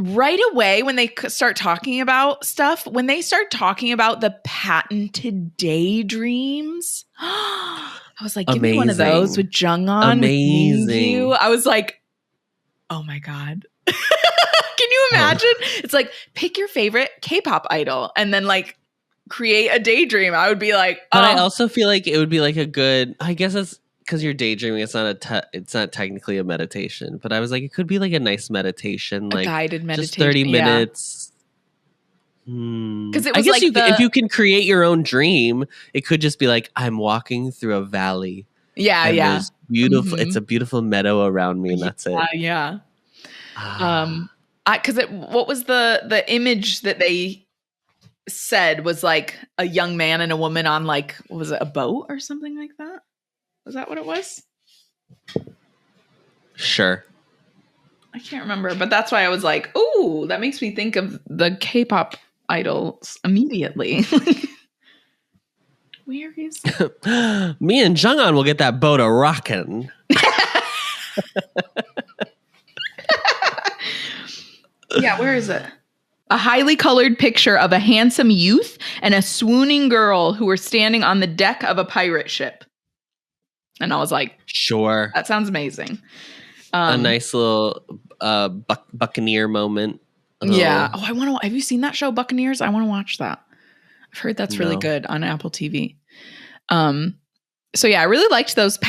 Right away, when they start talking about stuff, when they start talking about the patented daydreams, I was like, give me one of those with Jung-on. Amazing. I was like, oh my God. Can you imagine? It's like, pick your favorite K-pop idol and then like create a daydream. I would be like, But I also feel like it would be like a good, I guess it's because you're daydreaming. It's not technically a meditation, but I was like, it could be like a nice meditation, like guided meditation, just 30 minutes. Because it I was guess like if you can create your own dream, it could just be like, I'm walking through a valley. Yeah, yeah. There's beautiful. It's a beautiful meadow around me, and that's it. Yeah. Because what was the image that they said was like a young man and a woman on like, what was it, a boat or something like that? Was that what it was? Sure. I can't remember, but that's why I was like, "Ooh, that makes me think of the K-pop idols immediately." Where is me and Jung-on will get that boat a rockin'. Yeah, where is it? A highly colored picture of a handsome youth and a swooning girl who were standing on the deck of a pirate ship. And I was like, sure. That sounds amazing. A nice little Buccaneer moment. Yeah. Oh, have you seen that show, Buccaneers? I want to watch that. I've heard that's really good on Apple TV. So yeah, I really liked those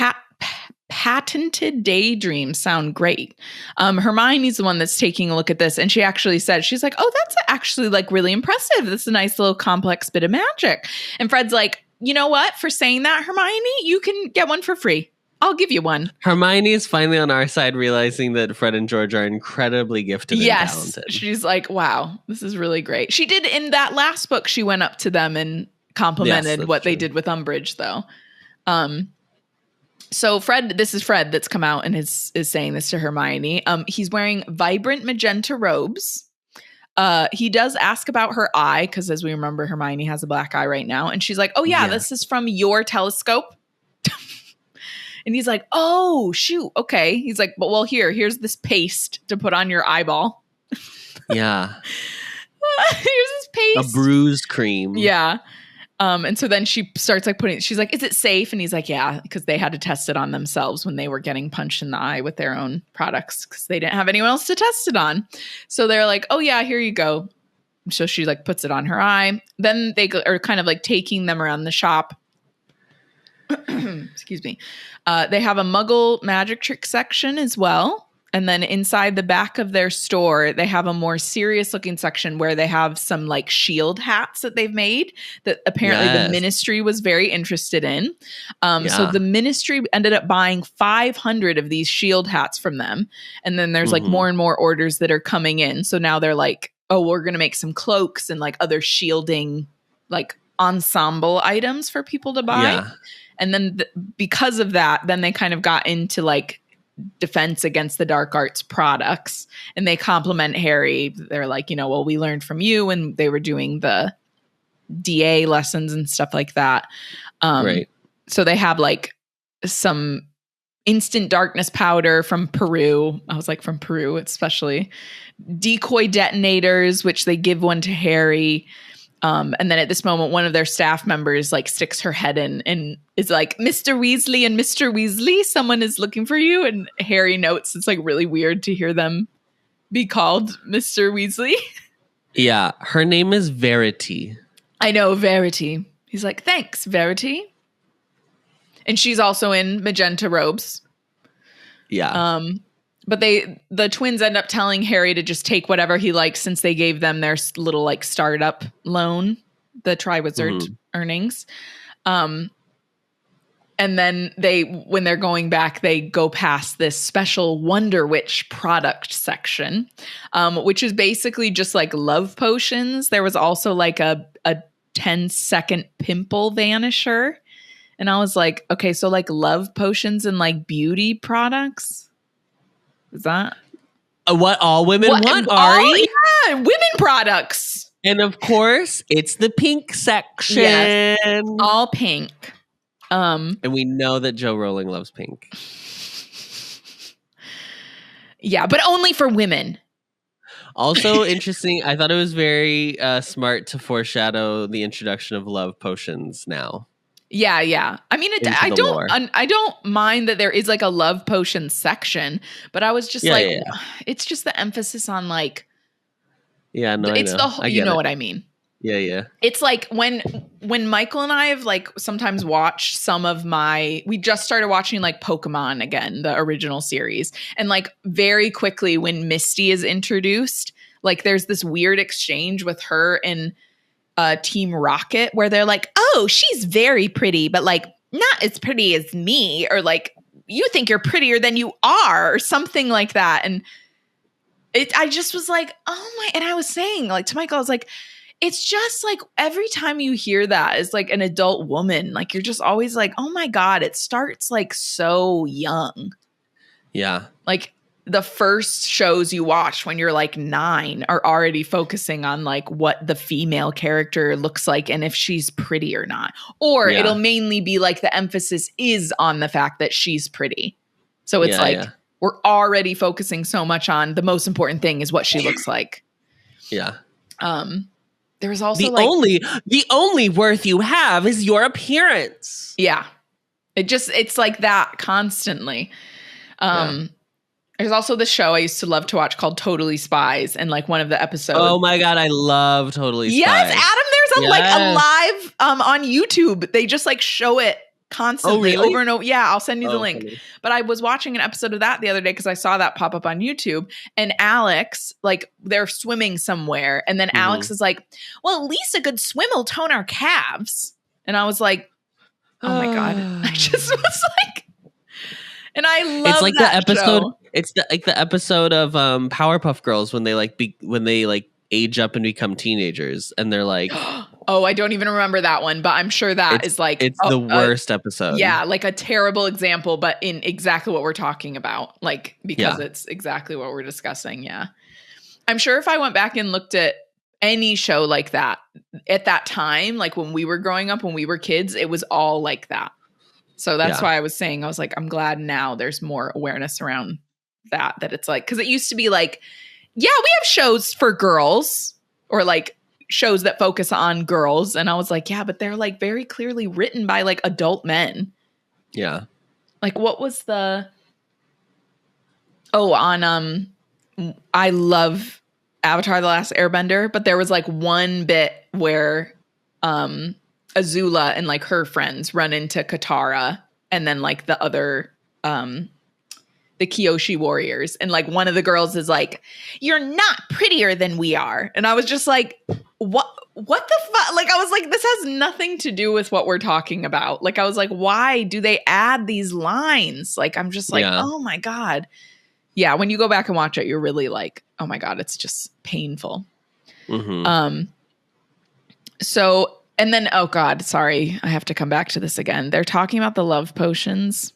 patented daydreams. Sound great. Hermione's the one that's taking a look at this, and she actually said, she's like, oh, that's actually like really impressive. This is a nice little complex bit of magic. And Fred's like, you know what? For saying that, Hermione, you can get one for free. I'll give you one. Hermione is finally on our side, realizing that Fred and George are incredibly gifted and talented. She's like, wow, this is really great. She did in that last book. She went up to them and complimented what they did with Umbridge, though. So Fred, this is Fred that's come out and is saying this to Hermione. He's wearing vibrant magenta robes. He does ask about her eye, because as we remember, Hermione has a black eye right now. And she's like, oh yeah, this is from your telescope. And he's like, oh, shoot. Okay. He's like, but well, here's this paste to put on your eyeball. Yeah. Here's this paste. A bruise cream. Yeah. And so then she starts like she's like, is it safe? And he's like, yeah, because they had to test it on themselves when they were getting punched in the eye with their own products because they didn't have anyone else to test it on. So they're like, oh yeah, here you go. So she like puts it on her eye. Then they are kind of like taking them around the shop. Excuse me. They have a Muggle magic trick section as well. And then inside the back of their store, they have a more serious looking section where they have some like shield hats that they've made that apparently the ministry was very interested in. So the ministry ended up buying 500 of these shield hats from them. And then there's like more and more orders that are coming in. So now they're like, oh, we're going to make some cloaks and like other shielding, like ensemble items for people to buy. Yeah. And then because of that, then they kind of got into like defense against the dark arts products, and they compliment Harry. They're like, well, we learned from you, and they were doing the DA lessons and stuff like that. Right. So they have like some instant darkness powder from Peru. I was like, from Peru, especially decoy detonators, which they give one to Harry. And then at this moment, one of their staff members like sticks her head in and is like, Mr. Weasley and Mr. Weasley, someone is looking for you. And Harry notes it's like really weird to hear them be called Mr. Weasley. Yeah, her name is Verity. I know, Verity. He's like, thanks, Verity. And she's also in magenta robes. Yeah. But the twins end up telling Harry to just take whatever he likes since they gave them their little like startup loan, the Triwizard earnings. And then when they're going back, they go past this special Wonder Witch product section, which is basically just like love potions. There was also like a 10-second pimple vanisher And I was like, okay, so like love potions and like beauty products? Is that what all women want, Ari? Yeah, women products. And of course, it's the pink section. Yes, all pink. And we know that Joe Rowling loves pink. Yeah, but only for women. Also interesting, I thought it was very smart to foreshadow the introduction of love potions now. Yeah. I mean, I don't mind that there is like a love potion section, but I was just it's just the emphasis on like. Yeah, no, it's you know what I mean. Yeah. It's like when Michael and I have like sometimes watched we just started watching like Pokemon again, the original series. And like very quickly when Misty is introduced, like there's this weird exchange with her and Team Rocket where they're like, oh, she's very pretty, but like not as pretty as me, or like you think you're prettier than you are, or something like that. And I just was like, oh my, and I was saying like to Michael, I was like, it's just like every time you hear that as like an adult woman, like you're just always like, oh my God, it starts like so young. Yeah. Like the first shows you watch when you're like 9 are already focusing on like what the female character looks like and if she's pretty or not. Or it'll mainly be like the emphasis is on the fact that she's pretty. So it's we're already focusing so much on the most important thing is what she looks like. Yeah. There was also the only worth you have is your appearance. Yeah. It's like that constantly. There's also the show I used to love to watch called Totally Spies, and like one of the episodes. Oh my God, I love Totally Spies. Yes, Adam, there's like a live on YouTube. They just like show it constantly over and over. Yeah, I'll send you the link. Funny. But I was watching an episode of that the other day because I saw that pop up on YouTube, and Alex, like they're swimming somewhere, and then Alex is like, well, at least a good swim will tone our calves. And I was like, oh my God. I just was like, and I love it's like that the episode. Show. It's like the episode of Powerpuff Girls when they like age up and become teenagers, and they're like, oh, I don't even remember that one, but I'm sure that is like it's the worst episode. Yeah, like a terrible example, but in exactly what we're talking about, like because it's exactly what we're discussing. Yeah, I'm sure if I went back and looked at any show like that at that time, like when we were growing up, when we were kids, it was all like that. So that's why I was saying, I was like, I'm glad now there's more awareness around that it's like, because it used to be like, yeah, we have shows for girls or like shows that focus on girls. And I was like, yeah, but they're like very clearly written by like adult men. Yeah. Like what was I love Avatar: The Last Airbender, but there was like one bit where Azula and like her friends run into Katara and then like the other the Kyoshi warriors, and like one of the girls is like, you're not prettier than we are. And I was just like, what the fuck? Like I was like, this has nothing to do with what we're talking about. Like I was like, why do they add these lines? Like I'm just like, oh my God. Yeah, when you go back and watch it, you're really like, oh my God, it's just painful. Mm-hmm. So, and then, oh God, sorry, I have to come back to this again. They're talking about the love potions.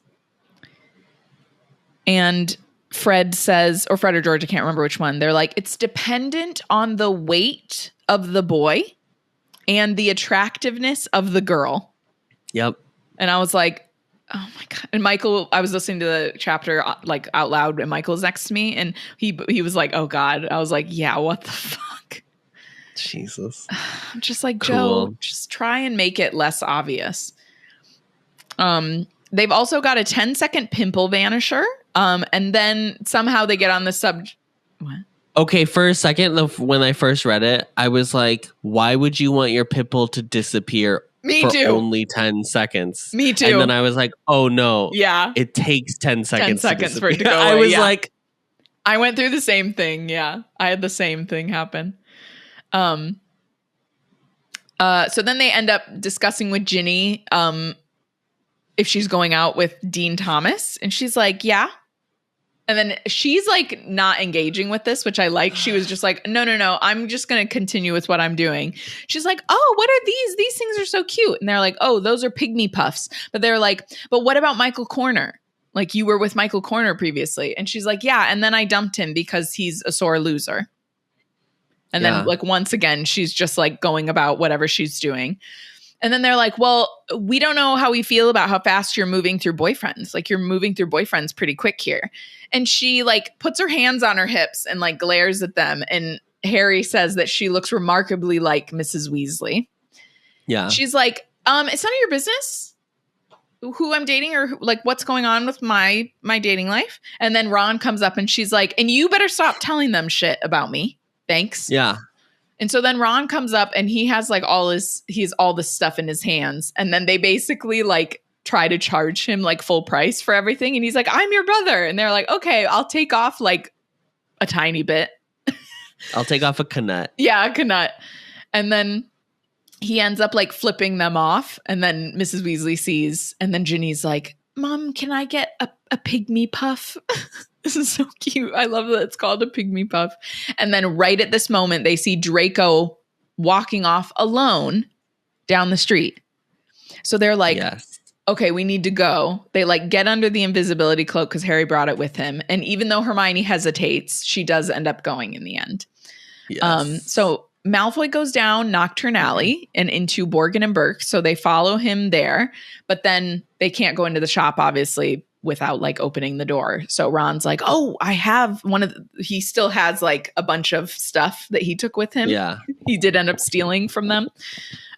And Fred says, or Fred or George, I can't remember which one. They're like, it's dependent on the weight of the boy and the attractiveness of the girl. Yep. And I was like, oh my God. And Michael, I was listening to the chapter like out loud and Michael's next to me and he was like, oh God. I was like, yeah, what the fuck? Jesus. I'm just like, cool. Joe, just try and make it less obvious. They've also got a 10-second pimple vanisher. And then somehow they get on the what? Okay, for a second, when I first read it, I was like, why would you want your pimple to disappear only 10 seconds? Me too. And then I was like, oh no. Yeah. It takes 10 seconds. 10 seconds for it to go away. I was like. I went through the same thing. Yeah. I had the same thing happen. So then they end up discussing with Ginny, if she's going out with Dean Thomas. And she's like, yeah. And then she's like not engaging with this, which I like. She was just like, no, I'm just going to continue with what I'm doing. She's like, oh, what are these? These things are so cute. And they're like, oh, those are pygmy puffs. But they're like, but what about Michael Corner? Like you were with Michael Corner previously. And she's like, yeah. And then I dumped him because he's a sore loser. And then like once again, she's just like going about whatever she's doing. And then they're like, well, we don't know how we feel about how fast you're moving through boyfriends. Like you're moving through boyfriends pretty quick here. And she like puts her hands on her hips and like glares at them. And Harry says that she looks remarkably like Mrs. Weasley. Yeah. She's like, it's none of your business who I'm dating or like what's going on with my dating life. And then Ron comes up and she's like, and you better stop telling them shit about me. Thanks. Yeah. And so then Ron comes up and he has like all this stuff in his hands. And then they basically like try to charge him like full price for everything. And he's like, I'm your brother. And they're like, okay, I'll take off like a tiny bit. I'll take off a canut. Yeah, a canut. And then he ends up like flipping them off. And then Mrs. Weasley sees. And then Ginny's like, Mom, can I get a pygmy puff? This is so cute. I love that it's called a pygmy puff. And then right at this moment, they see Draco walking off alone down the street. So they're like, okay, we need to go. They like get under the invisibility cloak because Harry brought it with him. And even though Hermione hesitates, she does end up going in the end. Yes. So Malfoy goes down Nocturne Alley and into Borgin and Burke. So they follow him there. But then they can't go into the shop, obviously, without like opening the door. So Ron's like, oh, I have he still has like a bunch of stuff that he took with him. Yeah. He did end up stealing from them.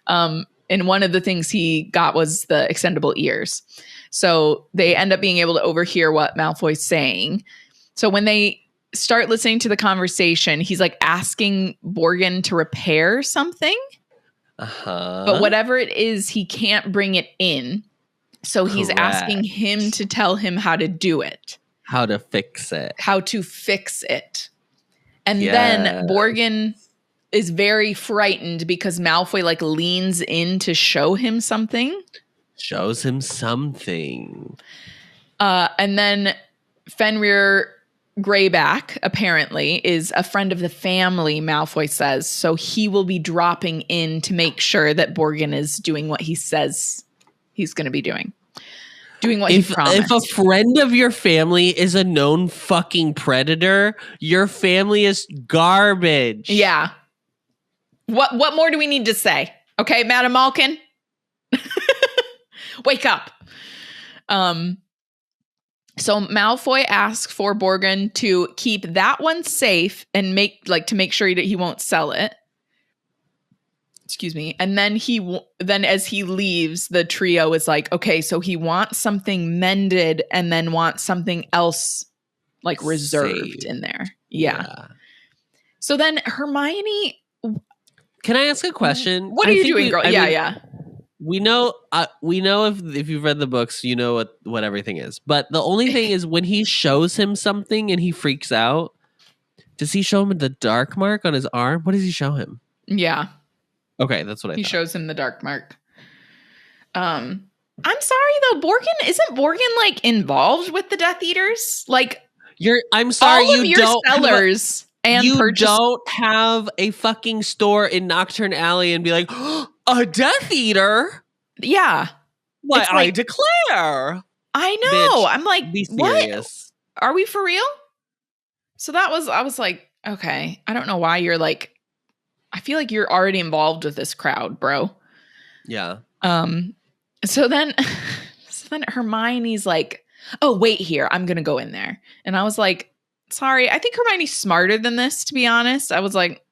And one of the things he got was the extendable ears. So they end up being able to overhear what Malfoy's saying. So when they start listening to the conversation, he's like asking Borgin to repair something. But whatever it is, he can't bring it in. So he's asking him to tell him how to do it. How to fix it. How to fix it. And then Borgin is very frightened because Malfoy like leans in to show him something. Shows him something. And then Fenrir Greyback apparently is a friend of the family, Malfoy says. So he will be dropping in to make sure that Borgin is doing what he says he's going to be doing what he promised. If a friend of your family is a known fucking predator, your family is garbage. Yeah. What more do we need to say? Okay, Madam Malkin? Wake up. So Malfoy asks for Borgin to keep that one safe and make sure that he won't sell it. Excuse me. And then as he leaves, the trio is like, okay, so he wants something mended and then wants something else like reserved in there. Yeah. So then Hermione. Can I ask a question? What are you doing, girl? Yeah. We know if you've read the books, you know what everything is. But the only thing is when he shows him something and he freaks out, does he show him the dark mark on his arm? What does he show him? Yeah. Okay, that's what I thought. He shows him the dark mark. I'm sorry though, isn't Borgin like involved with the Death Eaters? Like I'm sorry, all of your sellers don't have a fucking store in Nocturne Alley and be like, oh, a Death Eater? Yeah. Why, like, I declare. I know. Bitch, I'm like, be serious. What? Are we for real? So I was like, okay, I don't know why you're like, I feel like you're already involved with this crowd, bro. Yeah. So then Hermione's like, oh, wait here. I'm going to go in there. And I was like, sorry, I think Hermione's smarter than this, to be honest. I was like,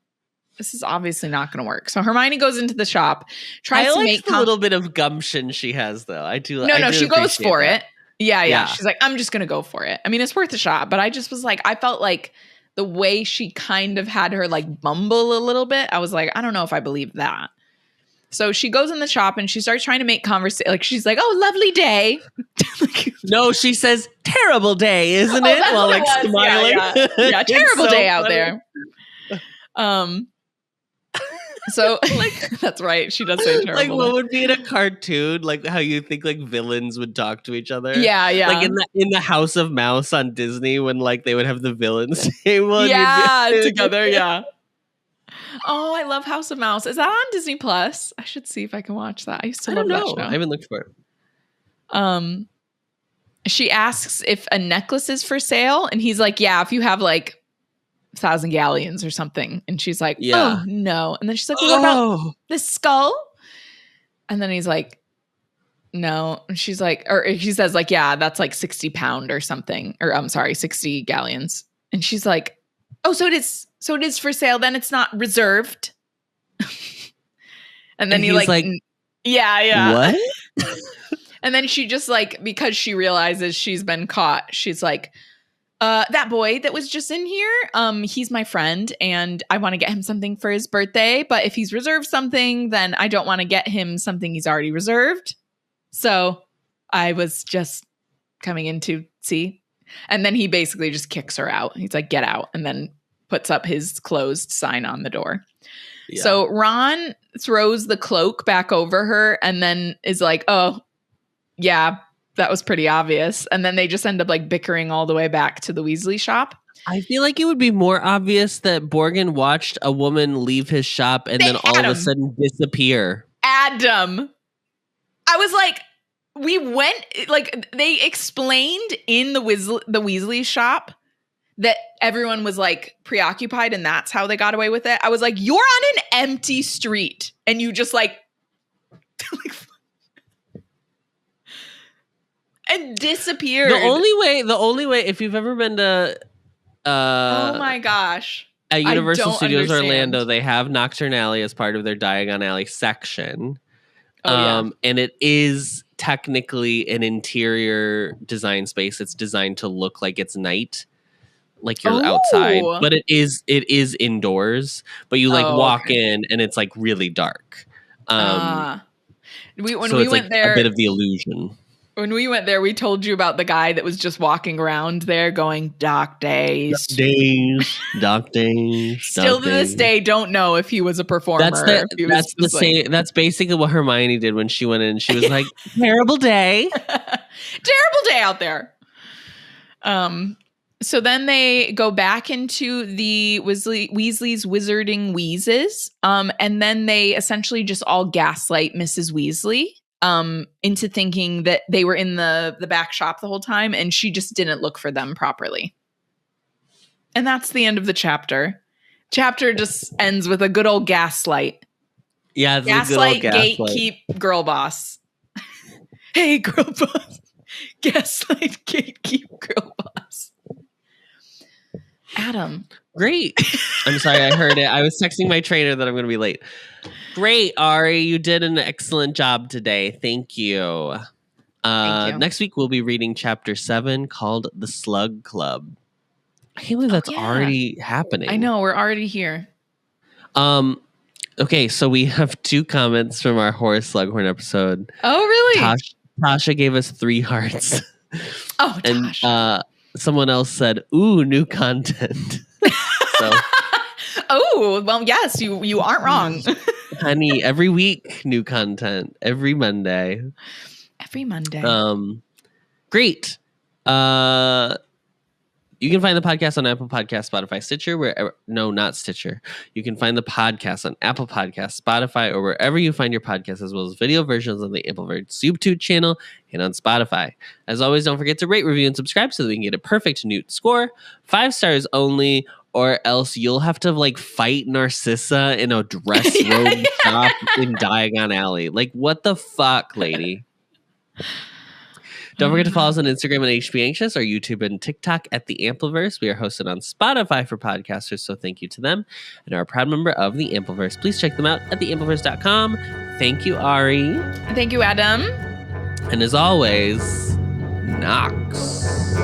this is obviously not going to work. So Hermione goes into the shop, tries to make a little bit of gumption she has, though. I do. No, she goes for it. Yeah. She's like, I'm just going to go for it. I mean, it's worth a shot. But I just was like, I felt like the way she kind of had her like bumble a little bit, I was like, I don't know if I believe that. So she goes in the shop and she starts trying to make conversation. Like she's like, "Oh, lovely day." No, she says, "Terrible day, isn't it?" While like smiling. Yeah, terrible day out there. So that's right. She does say terrible. Like what would be in a cartoon? Like how you think like villains would talk to each other? Yeah. Like in the House of Mouse on Disney when like they would have the villains table. Together. Yeah. Oh, I love House of Mouse. Is that on Disney Plus? I should see if I can watch that. I used to love that show. I haven't looked for it. She asks if a necklace is for sale, and he's like, "Yeah, if you have like 1,000 galleons or something." And she's like, "Oh no!" And then she's like, "Well, what about the skull?" And then he's like, "No." And she's like, or he says like, "Yeah, that's like 60 pound or something," or I'm sorry, 60 galleons. And she's like, "Oh, so it is for sale. Then it's not reserved." And then he's like, "Yeah. What?" And then she just like, because she realizes she's been caught, she's like, that boy that was just in here, he's my friend and I want to get him something for his birthday. But if he's reserved something, then I don't want to get him something he's already reserved. So I was just coming in to see." And then he basically just kicks her out. He's like, "Get out." And then puts up his closed sign on the door. Yeah. So Ron throws the cloak back over her and then is like, "Oh, yeah, that was pretty obvious." And then they just end up like bickering all the way back to the Weasley shop. I feel like it would be more obvious that Borgin watched a woman leave his shop and then all of a sudden disappear. Adam. I was like, we went, like, they explained in the Weasley shop that everyone was like preoccupied and that's how they got away with it. I was like, you're on an empty street and you just like and disappeared. The only way, if you've ever been to oh my gosh, at Universal Studios Orlando, they have Nocturne Alley as part of their Diagon Alley section. And it is technically an interior design space. It's designed to look like it's night, like you're outside, but it is indoors. But you like walk in and it's like really dark. When we it's went there, a bit of the illusion. When we went there, we told you about the guy that was just walking around there going, "Dark days. Dark days. Still to this day, don't know if he was a performer. That's basically what Hermione did when she went in. She was like, "Terrible day. Terrible day out there." So then they go back into the Weasley's Wizarding Wheezes. And then they essentially just all gaslight Mrs. Weasley into thinking that they were in the back shop the whole time and she just didn't look for them properly. And that's the end of the chapter. Chapter just ends with a good old gaslight. Yeah, it's gaslight, gatekeep, girl boss. Hey, girl boss. Gaslight, gatekeep, girl boss. Adam. Great. I'm sorry, I heard it. I was texting my trainer that I'm going to be late. Great, Ari. You did an excellent job today. Thank you. Thank you. Next week, we'll be reading chapter 7 called The Slug Club. I can't believe that's already happening. I know. We're already here. Okay, so we have 2 comments from our Horace Slughorn episode. Oh, really? Tasha gave us 3 hearts. Oh, Tasha. And someone else said, "Ooh, new content." So, oh, well, yes, you aren't wrong. Honey, every week, new content. Every Monday. Every Monday. Great. You can find the podcast on Apple Podcasts, Spotify, Stitcher, not Stitcher. You can find the podcast on Apple Podcasts, Spotify, or wherever you find your podcasts, as well as video versions on the Ampliverse YouTube channel and on Spotify. As always, don't forget to rate, review, and subscribe so that we can get a perfect Newt score. 5 stars only, or else you'll have to like fight Narcissa in a dress robe shop in Diagon Alley. Like, what the fuck, lady? Don't forget to follow us on Instagram at HP Anxious, or YouTube and TikTok at The Ampliverse. We are hosted on Spotify for podcasters, so thank you to them, and are a proud member of The Ampliverse. Please check them out at theampliverse.com. Thank you, Ari. Thank you, Adam. And as always, Nox.